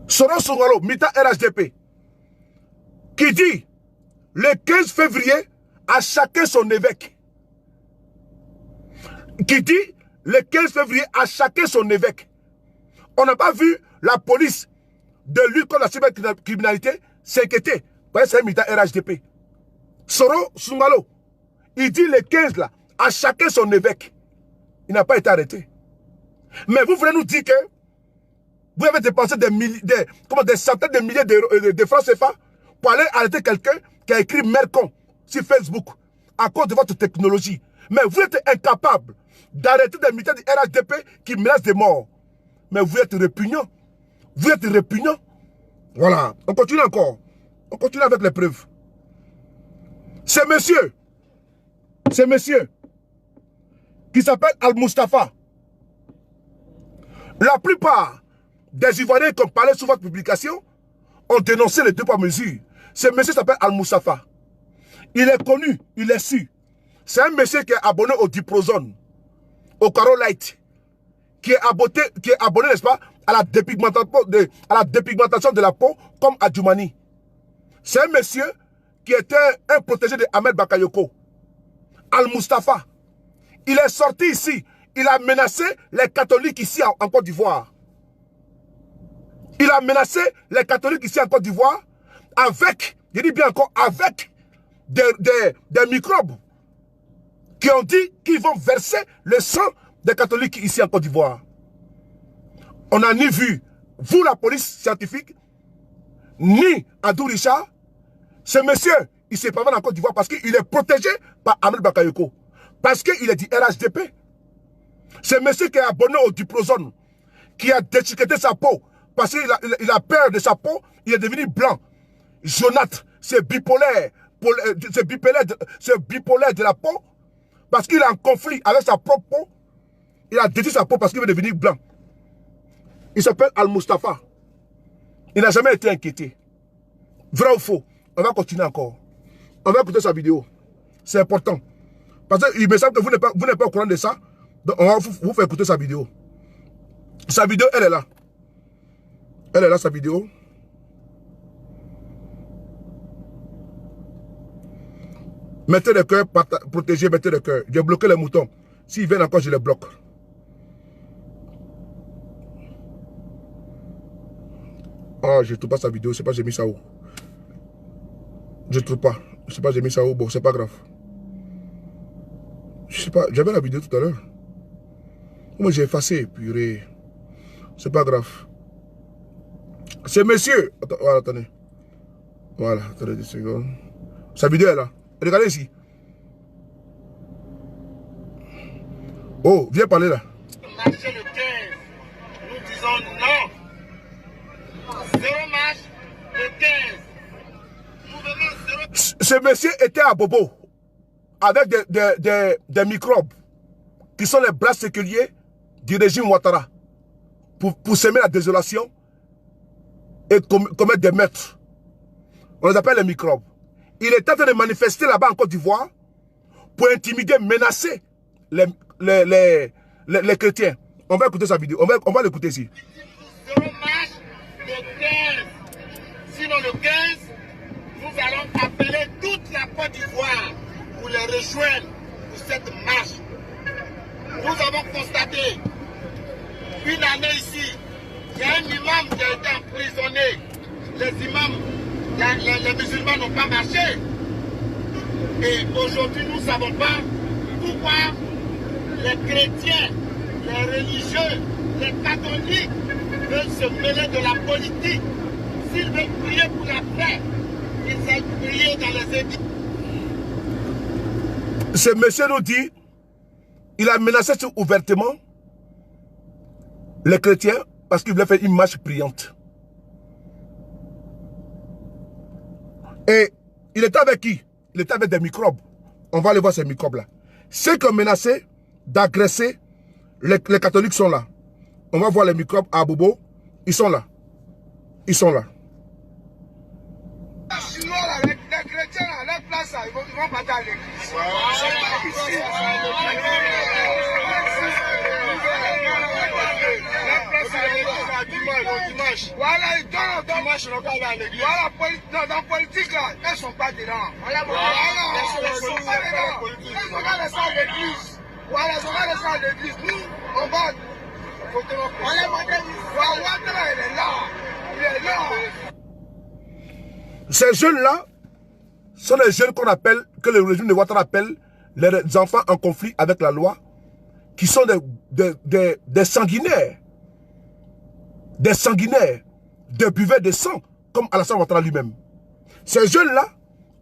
Soro Sungalo, militant RHDP. Qui dit, le 15 février, à chacun son évêque. Qui dit, le 15 février, à chacun son évêque. On n'a pas vu la police de lutte contre la cybercriminalité s'inquiéter. C'est un militant RHDP. Soro Sungalo, il dit le 15 là, à chacun son évêque. Il n'a pas été arrêté. Mais vous voulez nous dire que vous avez dépensé des centaines de milliers de francs CFA pour aller arrêter quelqu'un qui a écrit Mercon sur Facebook à cause de votre technologie. Mais vous êtes incapable d'arrêter des militaires du RHDP qui menacent de mort. Mais vous êtes répugnant. Vous êtes répugnant. Voilà. On continue encore. On continue avec les preuves. C'est monsieur qui s'appelle Al-Mustafa. La plupart des Ivoiriens qui ont parlé sur votre publication ont dénoncé les deux poids mesures. Ce monsieur s'appelle Al-Mustafa. Il est connu, il est su. C'est un monsieur qui est abonné au Diprozone, au Carolite, qui est abonné, n'est-ce pas, à la dépigmentation de la peau, comme Adjoumani. C'est un monsieur qui était un protégé de Ahmed Bakayoko. Al-Mustafa. Il est sorti ici. Il a menacé les catholiques ici en Côte d'Ivoire. Il a menacé les catholiques ici en Côte d'Ivoire avec, je dis bien encore, avec des microbes qui ont dit qu'ils vont verser le sang des catholiques ici en Côte d'Ivoire. On n'a ni vu, vous la police scientifique, ni Adou Richard. Ce monsieur, il s'est pas vendu en Côte d'Ivoire parce qu'il est protégé par Ahmed Bakayoko. Parce qu'il est du RHDP. Ce monsieur qui est abonné au Diprozone, qui a déchiqueté sa peau, parce qu'il a peur de sa peau, il est devenu blanc. Jonathan, c'est bipolaire. C'est bipolaire de la peau, parce qu'il est en conflit avec sa propre peau. Il a détruit sa peau parce qu'il veut devenir blanc. Il s'appelle Al-Mustafa. Il n'a jamais été inquiété. Vrai ou faux? On va continuer encore. On va écouter sa vidéo. C'est important. Parce qu'il me semble que vous n'êtes pas au courant de ça. Donc on va vous faire écouter sa vidéo. Sa vidéo, elle est là. Elle est là, sa vidéo. Mettez le cœur, protégez, mettez le cœur. J'ai bloqué les moutons. S'ils viennent encore, je les bloque. Ah, je ne trouve pas sa vidéo. Je ne sais pas, j'ai mis ça où. Je ne trouve pas. Je ne sais pas, j'ai mis ça où. Bon, c'est pas grave. Je sais pas, j'avais la vidéo tout à l'heure. Moi, j'ai effacé, purée. C'est pas grave. C'est monsieur. Voilà, attendez. Voilà, attendez 10 secondes. Sa vidéo est là. Regardez ici. Oh, viens parler là. Marcher le 15. Nous disons non. Zéro marche le 15. Ce monsieur était à Bobo. Avec des microbes. Qui sont les bras séculiers du régime Ouattara. Pour semer la désolation. Et commettre des meurtres. On les appelle les microbes. il est en train de manifester là-bas en Côte d'Ivoire pour intimider, menacer les chrétiens. On va écouter sa vidéo. On va l'écouter ici. Zéro marche le 15. Sinon le 15, nous allons appeler toute la Côte d'Ivoire pour les rejoindre pour cette marche. Nous avons constaté une année ici, il y a un imam qui a été emprisonné. Les imams, les musulmans n'ont pas marché. Et aujourd'hui, nous ne savons pas pourquoi les chrétiens, les religieux, les catholiques veulent se mêler de la politique. S'ils veulent prier pour la paix, ils aillent prier dans les églises. Ce monsieur nous dit, il a menacé ouvertement les chrétiens parce qu'il voulait faire une marche priante. Et il était avec qui? Il était avec des microbes. On va aller voir ces microbes-là. Ceux qui ont menacé d'agresser, les catholiques sont là. On va voir les microbes à Bobo. Ils sont là. Ils sont là. Les chrétiens, à leur place, ils vont battre à l'église. Dimanche. Voilà, ils donnent dimanche, on va aller à l'église. Voilà, dans la politique, là, elles ne sont pas dedans. Voilà, elles ne sont pas dedans. Elles sont pas laissées à l'église. Voilà, elles sont pas laissées à l'église. Nous, on va. Voilà, il est là. Il est là. Ces jeunes-là sont les jeunes qu'on appelle, que le régime de Ouattara appelle les enfants en conflit avec la loi, qui sont des sanguinaires. Des sanguinaires, des buveurs de sang, comme Alassane Ouattara lui-même. Ces jeunes-là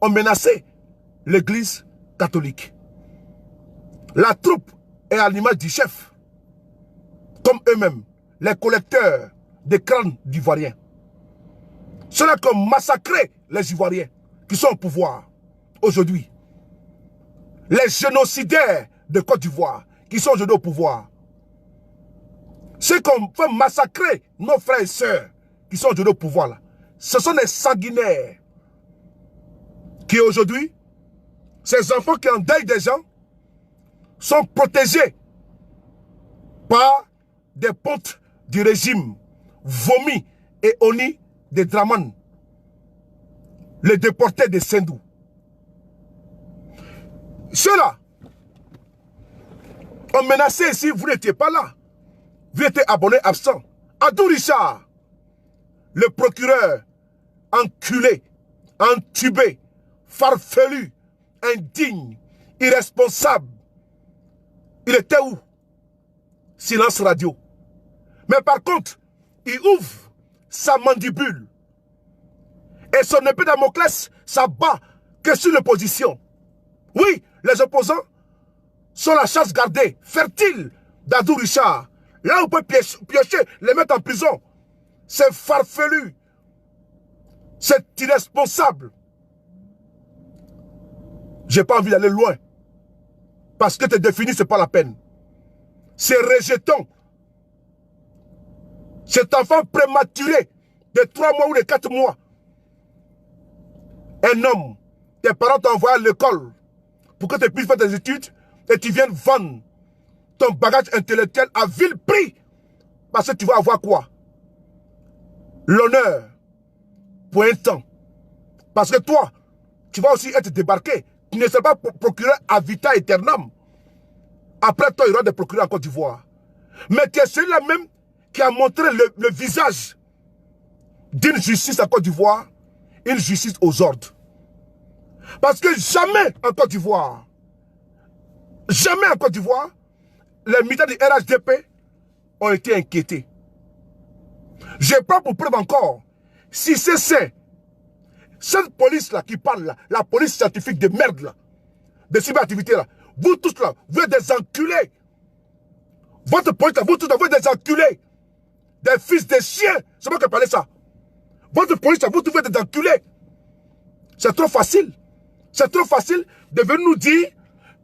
ont menacé l'église catholique. La troupe est à l'image du chef, comme eux-mêmes, les collecteurs des crânes d'Ivoiriens. Ceux-là qui ont massacré les Ivoiriens, qui sont au pouvoir aujourd'hui. Les génocidaires de Côte d'Ivoire, qui sont aujourd'hui au pouvoir. Ceux qui ont fait massacrer nos frères et sœurs, qui sont aujourd'hui au pouvoir là. Ce sont des sanguinaires. Qui aujourd'hui, ces enfants qui endeuillent des gens, sont protégés par des pontes du régime, vomis et honnis des Draman, les déportés de Sendou. Ceux-là ont menacé ici, vous n'étiez pas là. Vous étiez abonné absent. Adou Richard, le procureur, enculé, entubé, farfelu, indigne, irresponsable. Il était où? Silence radio. Mais par contre, il ouvre sa mandibule. Et son épée de Damoclès, ça bat que sur l'opposition. Oui, les opposants sont la chasse gardée, fertile d'Adou Richard. Là, on peut piocher, les mettre en prison. C'est farfelu. C'est irresponsable. J'ai pas envie d'aller loin. Parce que te définir, c'est pas la peine. C'est rejeton. Cet enfant prématuré de 3 mois ou de 4 mois. Un homme, tes parents t'ont envoyé à l'école pour que tu puisses faire des études et tu viennes vendre ton bagage intellectuel à vil prix. Parce que tu vas avoir quoi? L'honneur pour un temps. Parce que toi, tu vas aussi être débarqué. Tu ne seras pas procureur à vita aeternam. Après toi, il y aura des procureurs en Côte d'Ivoire. Mais tu es celui-là même qui a montré le visage d'une justice en Côte d'Ivoire, une justice aux ordres. Parce que jamais en Côte d'Ivoire, les militaires du RHDP ont été inquiétés. Je prends pour preuve encore, si c'est cette police-là qui parle là, la police scientifique de merde là, de cyberactivité là, vous tous là, vous êtes des enculés. Votre police là, vous tous là, vous êtes des enculés. Des fils de chiens, c'est moi qui parlais ça. Votre police là, vous tous êtes des enculés. C'est trop facile. C'est trop facile de venir nous dire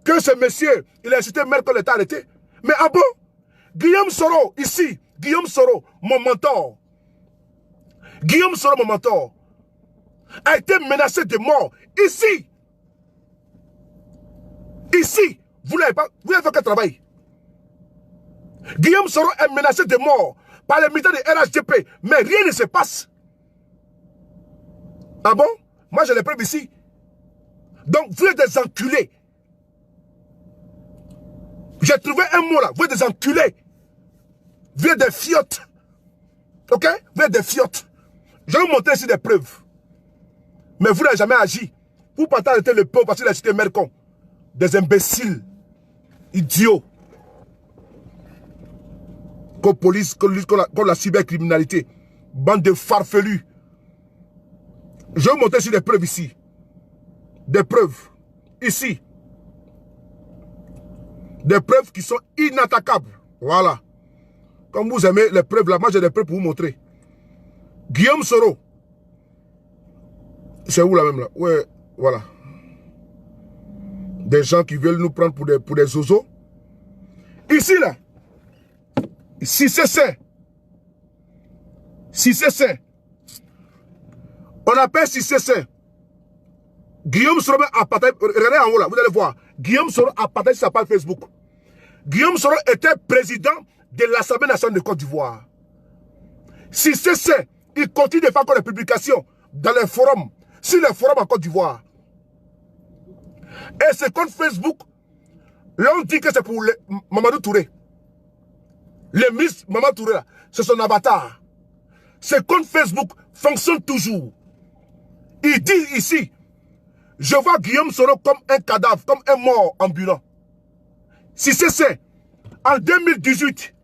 que ce monsieur, il a incité Merkel quand l'État arrêté. Mais ah bon? Guillaume Soro, ici, Guillaume Soro, mon mentor. Guillaume Soro, mon mentor. a été menacé de mort. Ici. Ici. Vous n'avez fait quel travail? Guillaume Soro est menacé de mort par les militaires de RHDP. Mais rien ne se passe. Ah bon? Moi, j'ai les preuves ici. Donc, vous êtes des enculés. J'ai trouvé un mot là. Vous êtes des enculés. Vous êtes des fiottes. Ok? Vous êtes des fiottes. Je vais vous montrer ici des preuves. Mais vous n'avez jamais agi. Vous partez arrêter le peuple parce qu'il a cité Mercon. Des imbéciles. Idiots. Comme police, comme la cybercriminalité. Bande de farfelus. Je vais vous montrer ici des preuves ici. Des preuves. Ici. Des preuves qui sont inattaquables. Voilà. Comme vous aimez les preuves là, moi j'ai des preuves pour vous montrer. Guillaume Soro. C'est où là même là? Ouais, voilà. Des gens qui veulent nous prendre pour des zozos. Ici là. Si c'est sain. Si c'est sain. On appelle si c'est sain. Guillaume Soro a partagé. Regardez en haut là, vous allez voir. Guillaume Soro a partagé sa page Facebook. Guillaume Soro était président de l'Assemblée nationale de Côte d'Ivoire. Si c'est ça, il continue de faire encore des publications dans les forums, sur les forums en Côte d'Ivoire. Et ce compte Facebook, l'on dit que c'est pour Mamadou Touré. Le ministre Mamadou Touré, c'est son avatar. Ce compte Facebook fonctionne toujours. Il dit ici, je vois Guillaume Soro comme un cadavre, comme un mort ambulant. Si c'est ça, en 2018,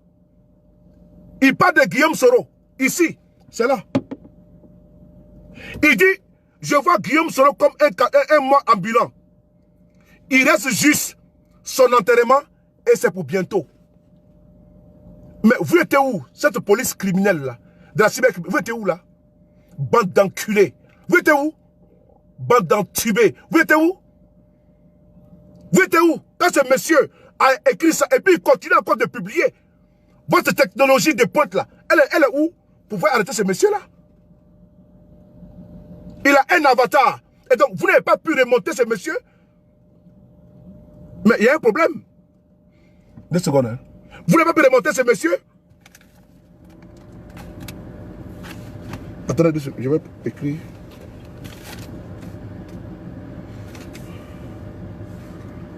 il parle de Guillaume Soro. Ici, c'est là. Il dit, je vois Guillaume Soro comme un mort ambulant. Il reste juste son enterrement et c'est pour bientôt. Mais vous étiez où? Cette police criminelle là, de la cybercriminalité, vous étiez où là? Bande d'enculés. Vous étiez où? Bande d'entubés. Vous étiez où? Vous étiez où? Quand ce monsieur a écrit ça et puis il continue encore de publier. Votre technologie de pointe là, elle est où? Pour pouvoir arrêter ce monsieur là. Il a un avatar. Et donc vous n'avez pas pu remonter ce monsieur. Mais il y a un problème. 2 secondes. Hein. Vous n'avez pas pu remonter ce monsieur. Attendez 2 secondes. Je vais écrire.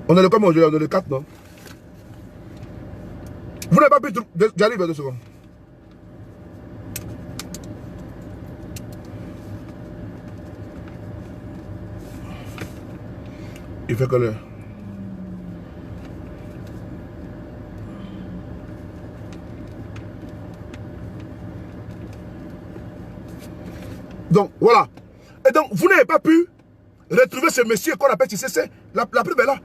On est le comment aujourd'hui? On est le 4, non? Vous n'avez pas pu... J'arrive à 2 secondes. Il fait que l'heure. Donc, voilà. Et donc, vous n'avez pas pu retrouver ce monsieur qu'on appelle TCC. La preuve est là.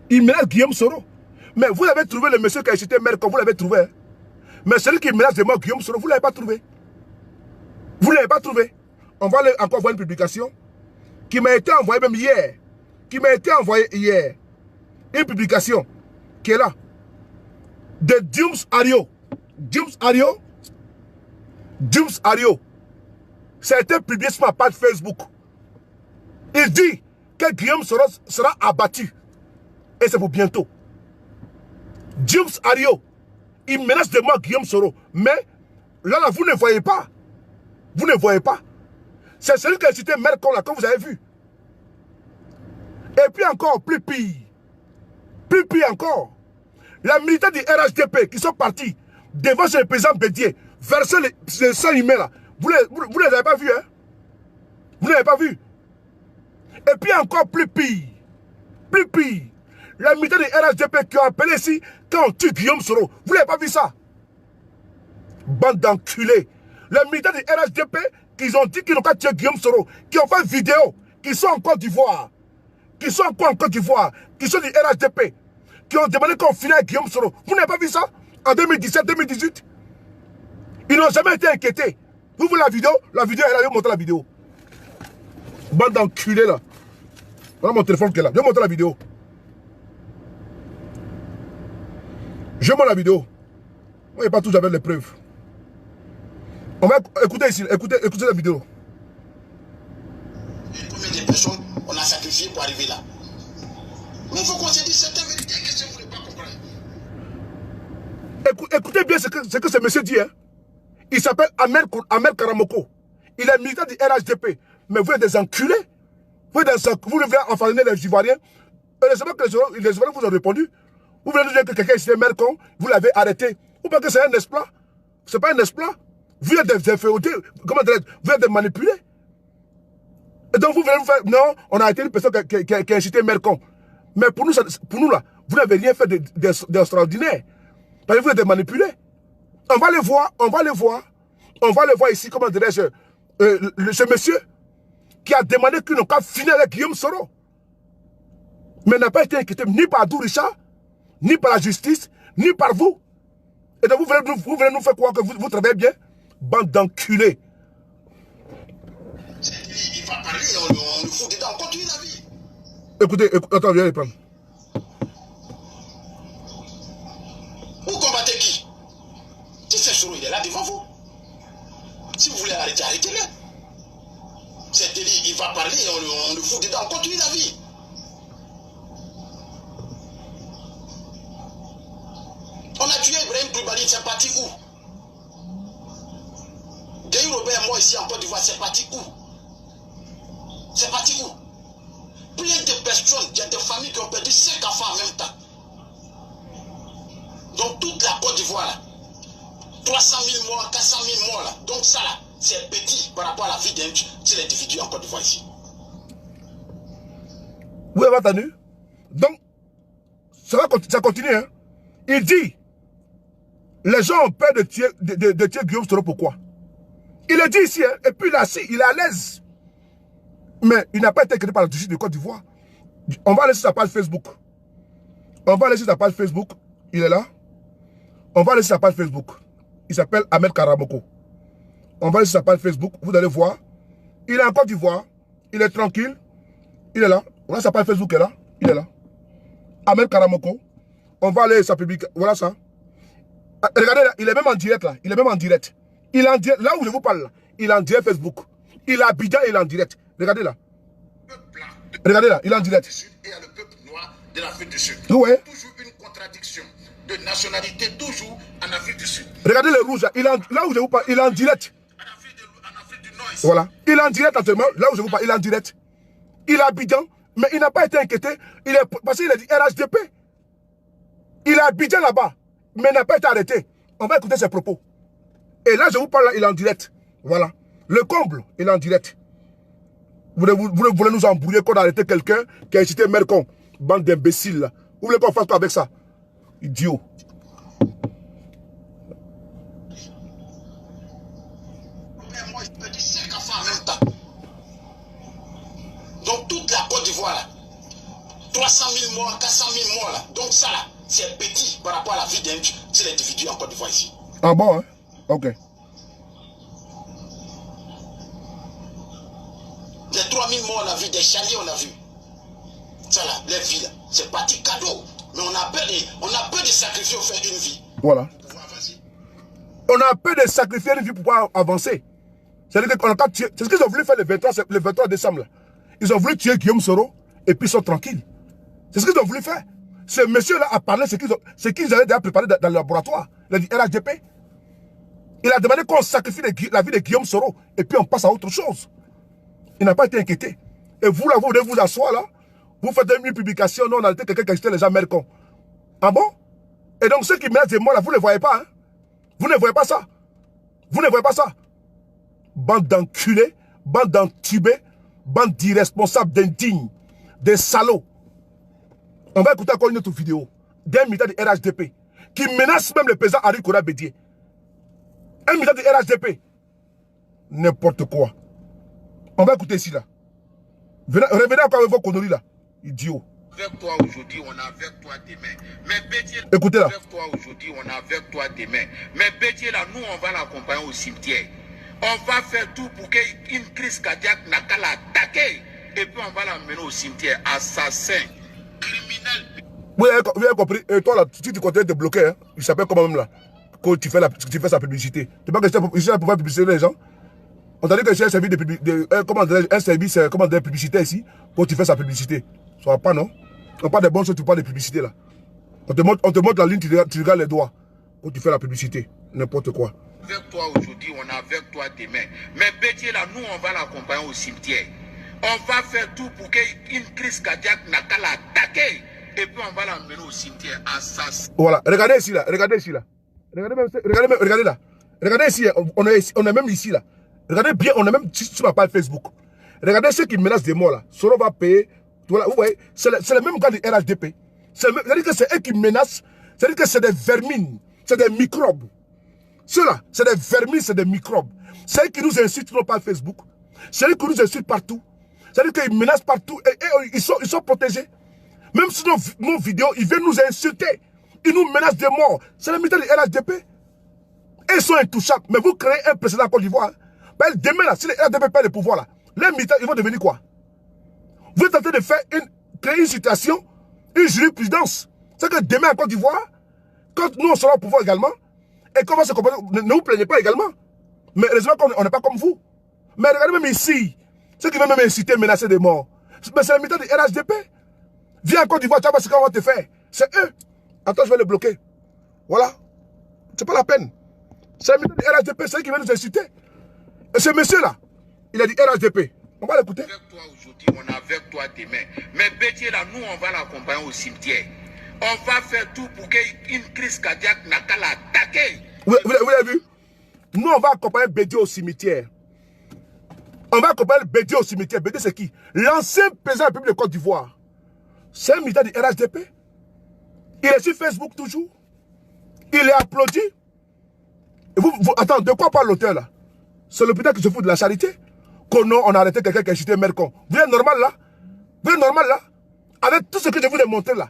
Il menace Guillaume Soro. Mais vous avez trouvé le monsieur qui a cité Mercon, vous l'avez trouvé. Hein? Mais celui qui menace de mort Guillaume Soro, vous ne l'avez pas trouvé. Vous ne l'avez pas trouvé. On va encore voir une publication qui m'a été envoyée même hier. Qui m'a été envoyée hier. Une publication qui est là. De Dums Ario. Dums Ario. Dums Ario. Ça a été publié sur ma page Facebook. Il dit que Guillaume Soro sera abattu. Et c'est pour bientôt. James Ario, il menace de mort Guillaume Soro. Mais là, vous ne voyez pas. Vous ne voyez pas. C'est celui qui a cité Mercon là, comme vous avez vu. Et puis encore, plus pire. Plus pire encore. Les militaires du RHDP qui sont partis devant ce président Bédier, verser les 100 emails là. Vous ne les avez pas vus, hein? Vous ne l'avez pas vu. Et puis encore plus pire. Plus pire. Les militaires du RHDP qui ont appelé ici quand on tue Guillaume Soro. Vous n'avez pas vu ça? Bande d'enculés. Les militaires du RHDP qui ont dit qu'ils n'ont pas tué Guillaume Soro, qui ont fait une vidéo, qui sont en Côte d'Ivoire, qui sont encore en Côte d'Ivoire, qui sont du RHDP, qui ont demandé qu'on finisse avec Guillaume Soro. Vous n'avez pas vu ça? En 2017-2018? Ils n'ont jamais été inquiétés. Vous voulez la vidéo? La vidéo, elle a montré la vidéo. Bande d'enculés là. Voilà mon téléphone qui est là. Je vais montrer la vidéo. Je montre la vidéo. Moi, il n'y a pas tout, j'avais les preuves. On va écouter ici. Écoutez la vidéo. personnes on a sacrifié pour arriver là. Mais il faut qu'on se dise certaines vérités. Qu'est-ce que vous ne voulez pas comprendre? Écoutez bien ce que ce monsieur dit. Hein. Il s'appelle Ahmed Karamoko. Il est militant du RHDP. Mais vous êtes des enculés. Vous voulez enfermer les Ivoiriens. Heureusement que les Ivoiriens vous ont répondu. Vous voulez nous dire que quelqu'un était Mercon, vous l'avez arrêté. Ou pas que c'est un exploit. Ce n'est pas un exploit. Vous êtes des inféodés. Comment dire? Vous êtes des manipulés. Et donc vous voulez nous faire... Non, on a arrêté une personne qui a incité Mercon. Mais pour nous là, vous n'avez rien fait d'extraordinaire. Parce que vous êtes des manipulés. On va les voir ici, comment dirais-je, ce monsieur qui a demandé qu'ils n'ont qu'à finir avec Guillaume Soro. Mais n'a pas été inquiété ni par Abdou Richard, ni par la justice, ni par vous. Et donc vous voulez nous faire croire que vous travaillez bien? Bande d'enculés. Il va parler, on le fout dedans, on continue la vie. Écoutez, attends, viens les prendre. Vous combattez qui? C'est Soro, il est là devant vous. Si vous voulez arrêter, arrêtez-le. C'est délit, il va parler, on le fout dedans, on continue la vie. On a tué Ibrahim Koulibaly, c'est parti où? Guy Robert est mort ici en Côte d'Ivoire, c'est parti où? C'est parti où? Plein de personnes, il y a des familles qui ont perdu 5 enfants en même temps. Donc toute la Côte d'Ivoire là, 300 000 morts, 400 000 morts là. Donc ça là, c'est petit par rapport à la vie d'un individu en Côte d'Ivoire ici. Vous avez entendu? Donc, ça continue. Hein? Il dit, les gens ont peur de tuer Guillaume Soro, pourquoi? Il le dit ici, hein? Et puis il est assis, il est à l'aise. Mais il n'a pas été créé par la justice de Côte d'Ivoire. On va laisser sa page Facebook. Il est là. On va laisser sa page Facebook. Il s'appelle Ahmed Karamoko. On va laisser sa page Facebook. Vous allez voir. Il est en Côte d'Ivoire. Il est tranquille. Il est là. Voilà, sa page Facebook est là. Il est là. Ahmed Karamoko. On va aller sa publication. Voilà ça. Regardez là. Il est même en direct là. Il est en direct. Là où je vous parle là. Il est en direct Facebook. Il est à Abidjan et il est en direct. Regardez là. Regardez là. Il est en direct. Et le peuple noir de l'Afrique du Sud. Ouais. Toujours une contradiction de nationalité, toujours en Afrique du Sud. Regardez le rouge là. Là où je vous parle, il est en direct. En Afrique du Nord ici. Voilà. Il est en direct actuellement. Là où je vous parle, il est en direct. Il est à Abidjan, mais il n'a pas été inquiété. Parce qu'il a dit RHDP. Il est à Abidjan là-bas, mais il n'a pas été arrêté. On va écouter ses propos. Et là, je vous parle là, il est en direct. Voilà. Le comble, il est en direct. Vous voulez nous embrouiller qu'on a arrêté quelqu'un qui a incité Mercon. Bande d'imbéciles là. Vous voulez qu'on fasse quoi avec ça? Idiot. Moi, je peux dire 5 enfants en même temps. Donc toute la Côte d'Ivoire là, 300 000 morts, 400 000 morts là. Donc ça là, c'est petit par rapport à la vie d'un individu en Côte d'Ivoire ici. Ah bon, hein? Ok. Les 3 000 morts on a vu, des chaliers on a vu. Ça là, les vies là, c'est parti cadeau. Mais on a peur de sacrifier pour faire une vie. Voilà. On a peur de sacrifier une vie pour pouvoir avancer. C'est ce qu'ils ont voulu faire le 23 décembre. Là. Ils ont voulu tuer Guillaume Soro et puis ils sont tranquilles. C'est ce qu'ils ont voulu faire. Ce monsieur-là a parlé ce qu'ils avaient déjà préparé dans le laboratoire, le RHDP. Il a demandé qu'on sacrifie la vie de Guillaume Soro et puis on passe à autre chose. Il n'a pas été inquiété. Et vous, là, vous devez vous asseoir là. Vous faites une publication, non, on a été quelqu'un qui a acheté les gens Mercon. Ah bon? Et donc ceux qui menacent des morts là, vous ne les voyez pas, hein? Vous ne voyez pas ça? Vous ne voyez pas ça? Bande d'enculés, bande d'entubés, bande d'irresponsables, d'indignes, des salauds. On va écouter encore une autre vidéo d'un militant du RHDP qui menace même le président Henri Konan Bédié. Un militant du RHDP. N'importe quoi. On va écouter ici là. Revenez encore avec vos conneries là. Idiot. Avec toi aujourd'hui, on est avec toi demain. Mais Bédié, écoutez là. Avec toi aujourd'hui, on est avec toi demain. Mais Bédié là, nous on va l'accompagner au cimetière. On va faire tout pour qu'une crise cardiaque n'a qu'à l'attaquer. Et puis on va l'amener au cimetière. Assassin, criminel. Vous avez compris. Et toi là, si tu continues de te bloquer, hein, il s'appelle comment même là. Quand tu fais sa publicité. Tu penses que je suis là pour faire publicité les gens? On t'a dit que j'ai un service de publicité ici pour tu fais sa publicité. Ça va pas, non? On parle de bonnes choses, tu parles de publicité là. On te montre la ligne, tu regardes les doigts pour tu fais la publicité. N'importe quoi. Avec toi aujourd'hui, on est avec toi demain. Mais Bédié là, nous on va l'accompagner au cimetière. On va faire tout pour qu'une crise cardiaque n'a qu'à l'attaquer. Et puis on va l'emmener au cimetière. Assassin. Voilà, regardez ici là, regardez ici là. Regardez là. Regardez ici, on est même ici là. Regardez bien, on est même sur ma page Facebook. Regardez ceux qui menacent des morts là. Soro va payer. Voilà, vous voyez, c'est le même gars du RHDP. C'est-à-dire que c'est eux qui menacent. C'est-à-dire que c'est des vermines, c'est des microbes. Ceux-là, c'est des vermines, c'est des microbes. C'est eux qui nous insultent sur nos pages Facebook. C'est eux qui nous insultent partout. C'est-à-dire qu'ils menacent partout et ils sont protégés. Même sur nos vidéos, ils viennent nous insulter. Ils nous menacent de mort. C'est les militaires du RHDP. Et ils sont intouchables. Mais vous créez un précédent en Côte d'Ivoire. Ben, demain, là, si les RHDP perdent le pouvoir, là, les militaires, ils vont devenir quoi? Vous êtes en train de créer une situation, une jurisprudence. C'est que demain en Côte d'Ivoire, quand nous on sera au pouvoir également, et qu'on va se comporter, ne vous plaignez pas également. Mais heureusement qu'on n'est pas comme vous. Mais regardez même ici, ceux qui veulent même inciter, menacer des morts. Mais c'est les militaires du RHDP. Viens en Côte d'Ivoire, tu vas voir ce qu'on va te faire. C'est eux. Attends, je vais les bloquer. Voilà. C'est pas la peine. C'est les militaires du RHDP, c'est eux qui veulent nous inciter. Et ce monsieur-là, il a dit RHDP. On va l'écouter. Avec toi aujourd'hui, on est avec toi demain. Mais Bédié là, nous on va l'accompagner au cimetière. On va faire tout pour qu'une crise cardiaque n'a qu'à l'attaquer. Vous l'avez vu? Nous, on va accompagner Bédié au cimetière. On va accompagner Bédié au cimetière. Bédié, c'est qui? L'ancien président de la République de Côte d'Ivoire. C'est un militaire du RHDP. Il est sur Facebook toujours. Il est applaudi. Attends, de quoi parle l'auteur là? C'est l'hôpital qui se fout de la charité. On a arrêté quelqu'un qui a cité Mercon. Vous êtes normal là? Vous êtes normal là? Avec tout ce que je vous ai montré là.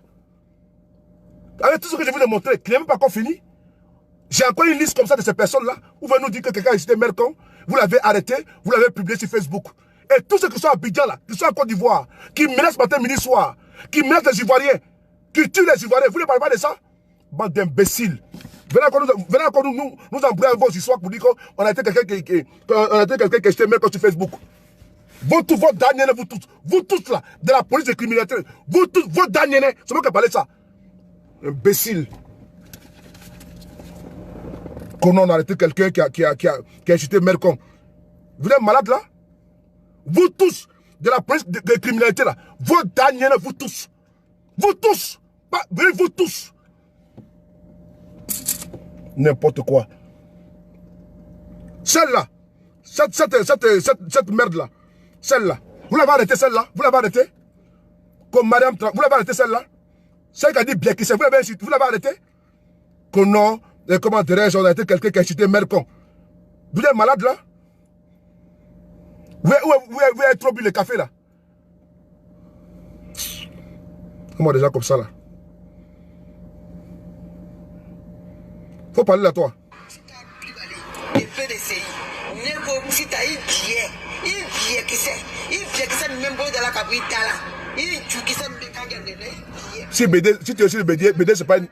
Avec tout ce que je vous ai montré, qui n'est même pas encore fini. J'ai encore une liste comme ça de ces personnes-là. Vous venez nous dire que quelqu'un a cité Mercon. Vous l'avez arrêté, vous l'avez publié sur Facebook. Et tous ceux qui sont à Abidjan là, qui sont en Côte d'Ivoire, qui menacent matin, midi, soir, qui menacent les Ivoiriens, qui tuent les Ivoiriens, vous ne parlez pas de ça? Bande d'imbéciles. Venez encore nous embrouiller vos histoires pour dire qu'on a été quelqu'un qui a cité Mercon sur Facebook. Votre dernier, vous tous là, de la police de criminalité, vous tous, votre dernier, c'est moi qui ai parlé de ça. Imbécile. Qu'on a arrêté quelqu'un qui a cité Mercon. Vous êtes malade là? Vous tous, de la police de criminalité là, votre dernier, vous tous. Vous tous. Vous tous. N'importe quoi. Celle-là, cette merde-là, celle-là, vous l'avez arrêté celle-là? Vous l'avez arrêté? Comme madame, vous l'avez arrêté celle-là? Celle qui a dit bien qui c'est, vous l'avez arrêté? Que non, comment dirais-je, on a été quelqu'un qui a cité Mercon. Vous êtes malade là? Vous avez trop bu le café là? Comment des gens comme ça là? Faut parler à toi. Si tu es sur le BD c'est pas une...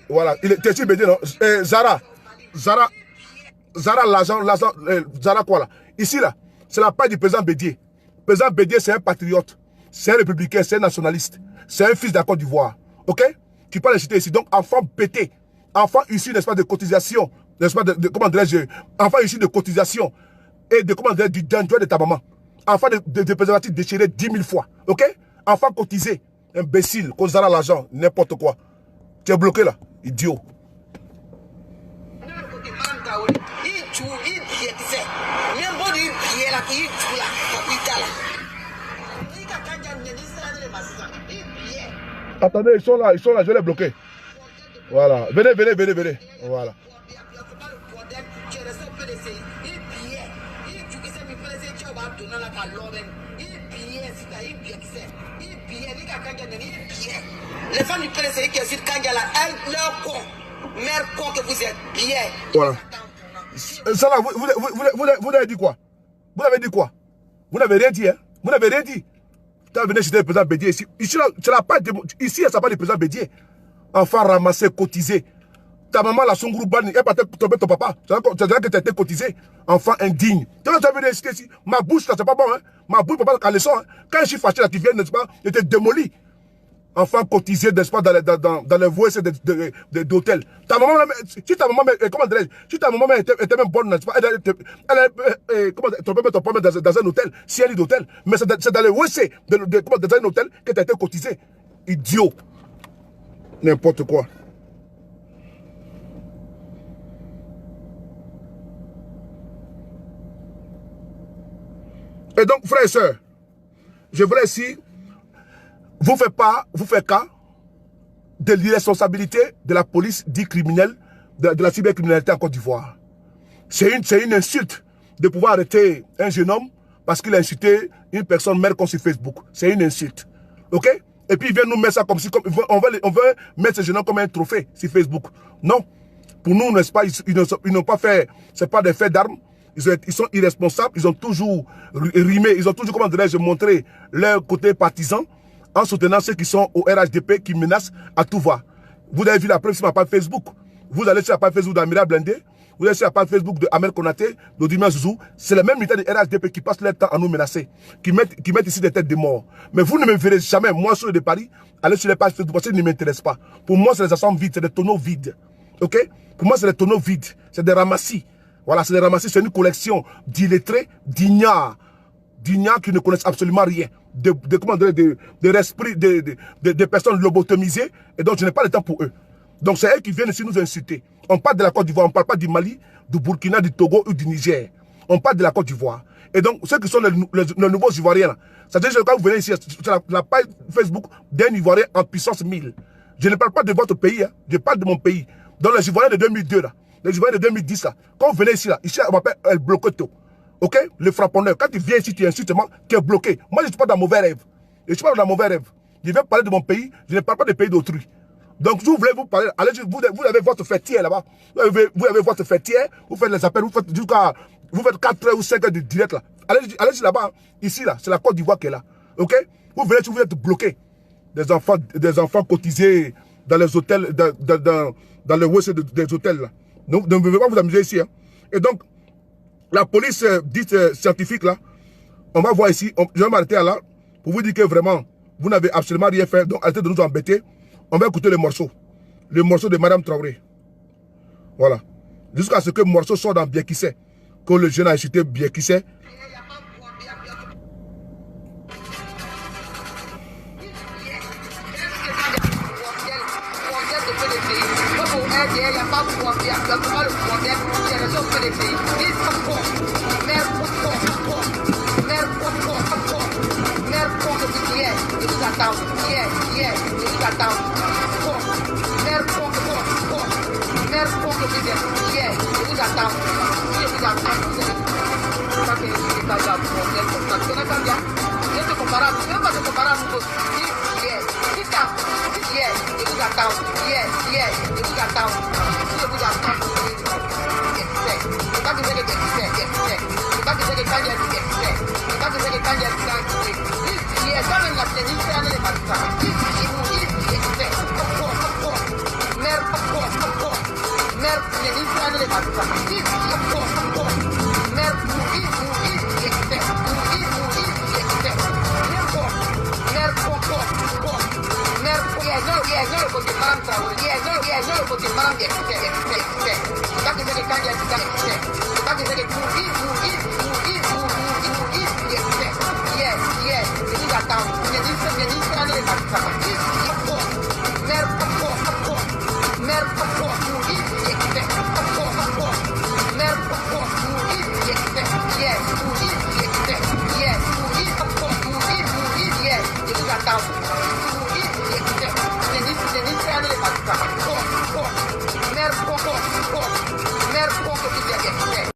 Voilà, tu es sur le BD non? Zara, Zara quoi là? Ici là, c'est la part du président Bédié. Le président Bédié c'est un patriote, c'est un républicain, c'est un nationaliste, c'est un fils de la Côte d'Ivoire. Ok? Qui parle de citer ici. Donc enfant pété. Enfant issu, n'est-ce pas, de cotisation, n'est-ce pas, comment dirais-je, enfant issu de cotisation et de, comment dirais-je, du danger de ta maman. Enfant de préservatifs déchirés 10 000 fois, ok? Enfant cotisé, imbécile, cause à l'argent, n'importe quoi. Tu es bloqué là, idiot. Attendez, ils sont là, je vais les bloquer. Voilà, venez. Voilà. Les femmes du PDC qui sont Kangala, elles, leur con, mère con que vous êtes, bien. Voilà. Ça là, vous avez dit quoi? Vous avez dit quoi? Vous n'avez rien dit, hein? Vous n'avez rien dit. Tu as venu citer le président Bédié ici. Ici, ça n'a pas de... Ici, ça n'a pas de président Bédié. Enfant ramassé, cotisé. Ta maman, la Songuru Bani, elle va tomber ton papa. C'est-à-dire que tu as été cotisé. Enfant indigne. Tu as vu inciter ici. Ma bouche, là, c'est pas bon. Hein? Ma bouche, papa, quand leçon. Hein? Quand je suis fâché, là, tu viens, n'est-ce pas? Je t'ai démoli. Enfant cotisé, n'est-ce pas, dans les voies d'hôtel. Ta maman, si ta maman, comment dirais-je, si ta maman était même bonne, n'est-ce pas, comment tu peux mettre ton papa dans un hôtel, si elle est d'hôtel. Mais c'est dans les WC, dans un hôtel, que tu as été cotisé. Idiot. N'importe quoi. Et donc, frères et sœurs, je voulais ici, vous faites cas de l'irresponsabilité de la police dite criminelle, de la cybercriminalité en Côte d'Ivoire. C'est une insulte de pouvoir arrêter un jeune homme parce qu'il a insulté une personne mère sur Facebook. C'est une insulte. Ok? Et puis ils viennent nous mettre ça comme si, on veut mettre ce jeune homme comme un trophée sur Facebook. Non. Pour nous, n'est-ce pas, ils n'ont pas fait, c'est pas des faits d'armes. Ils sont irresponsables, ils ont toujours rimé, ils ont toujours, comment dirais-je, montré leur côté partisan en soutenant ceux qui sont au RHDP qui menacent à tout va. Vous avez vu la preuve sur ma page Facebook. Vous allez sur la page Facebook d'Amira Blindé, vous allez sur la page Facebook de Amel Konaté, d'Odimia Zouzou. C'est les mêmes militaires du RHDP qui passent leur temps à nous menacer, qui mettent ici des têtes de morts. Mais vous ne me verrez jamais, moi, sur le de Paris, aller sur les pages Facebook parce qu'ils ne m'intéressent pas. Pour moi, c'est des assemblées vides, c'est des tonneaux vides. Ok? Pour moi, c'est des tonneaux vides, c'est des ramassis. Voilà, c'est des ramassis, c'est une collection d'illettrés, d'ignards qui ne connaissent absolument rien, de personnes lobotomisées, et donc je n'ai pas le temps pour eux. Donc c'est eux qui viennent ici nous insulter. On parle de la Côte d'Ivoire, on ne parle pas du Mali, du Burkina, du Togo ou du Niger. On parle de la Côte d'Ivoire. Et donc ceux qui sont les nouveaux Ivoiriens, là, c'est-à-dire que quand vous venez ici, sur la page Facebook d'un Ivoirien en puissance 1000. Je ne parle pas de votre pays, hein, je parle de mon pays. Donc les Ivoiriens de 2002, là. Les Ivoiriens de 2010, là, quand vous venez ici, là, ici, on m'appelle El Bloqueto. Ok? Le frapponneur. Quand tu viens ici, tu insultes moi, qui est bloqué. Moi, je ne suis pas dans mauvais rêve. Je ne suis pas dans mauvais rêve. Je viens parler de mon pays, je ne parle pas des pays d'autrui. Donc, si vous voulez vous parler, allez, vous avez votre fêtière là-bas. Vous avez votre fêtière, vous faites les appels, vous faites 4 heures ou 5 heures de direct là. Allez là-bas, ici, là, c'est la Côte d'Ivoire qui est là. Ok? Vous venez, vous êtes bloqué. Des enfants cotisés dans les hôtels, dans les WC des hôtels là. Donc, ne pouvez pas vous amuser ici. Hein. Et donc, la police dite scientifique, là, on va voir ici, je vais m'arrêter là, pour vous dire que vraiment, vous n'avez absolument rien fait, donc arrêtez de nous embêter. On va écouter le morceau de Madame Traoré. Voilà. Jusqu'à ce que le morceau soit dans Biekissé, que le jeune a insulté Biekissé. Yeah, no,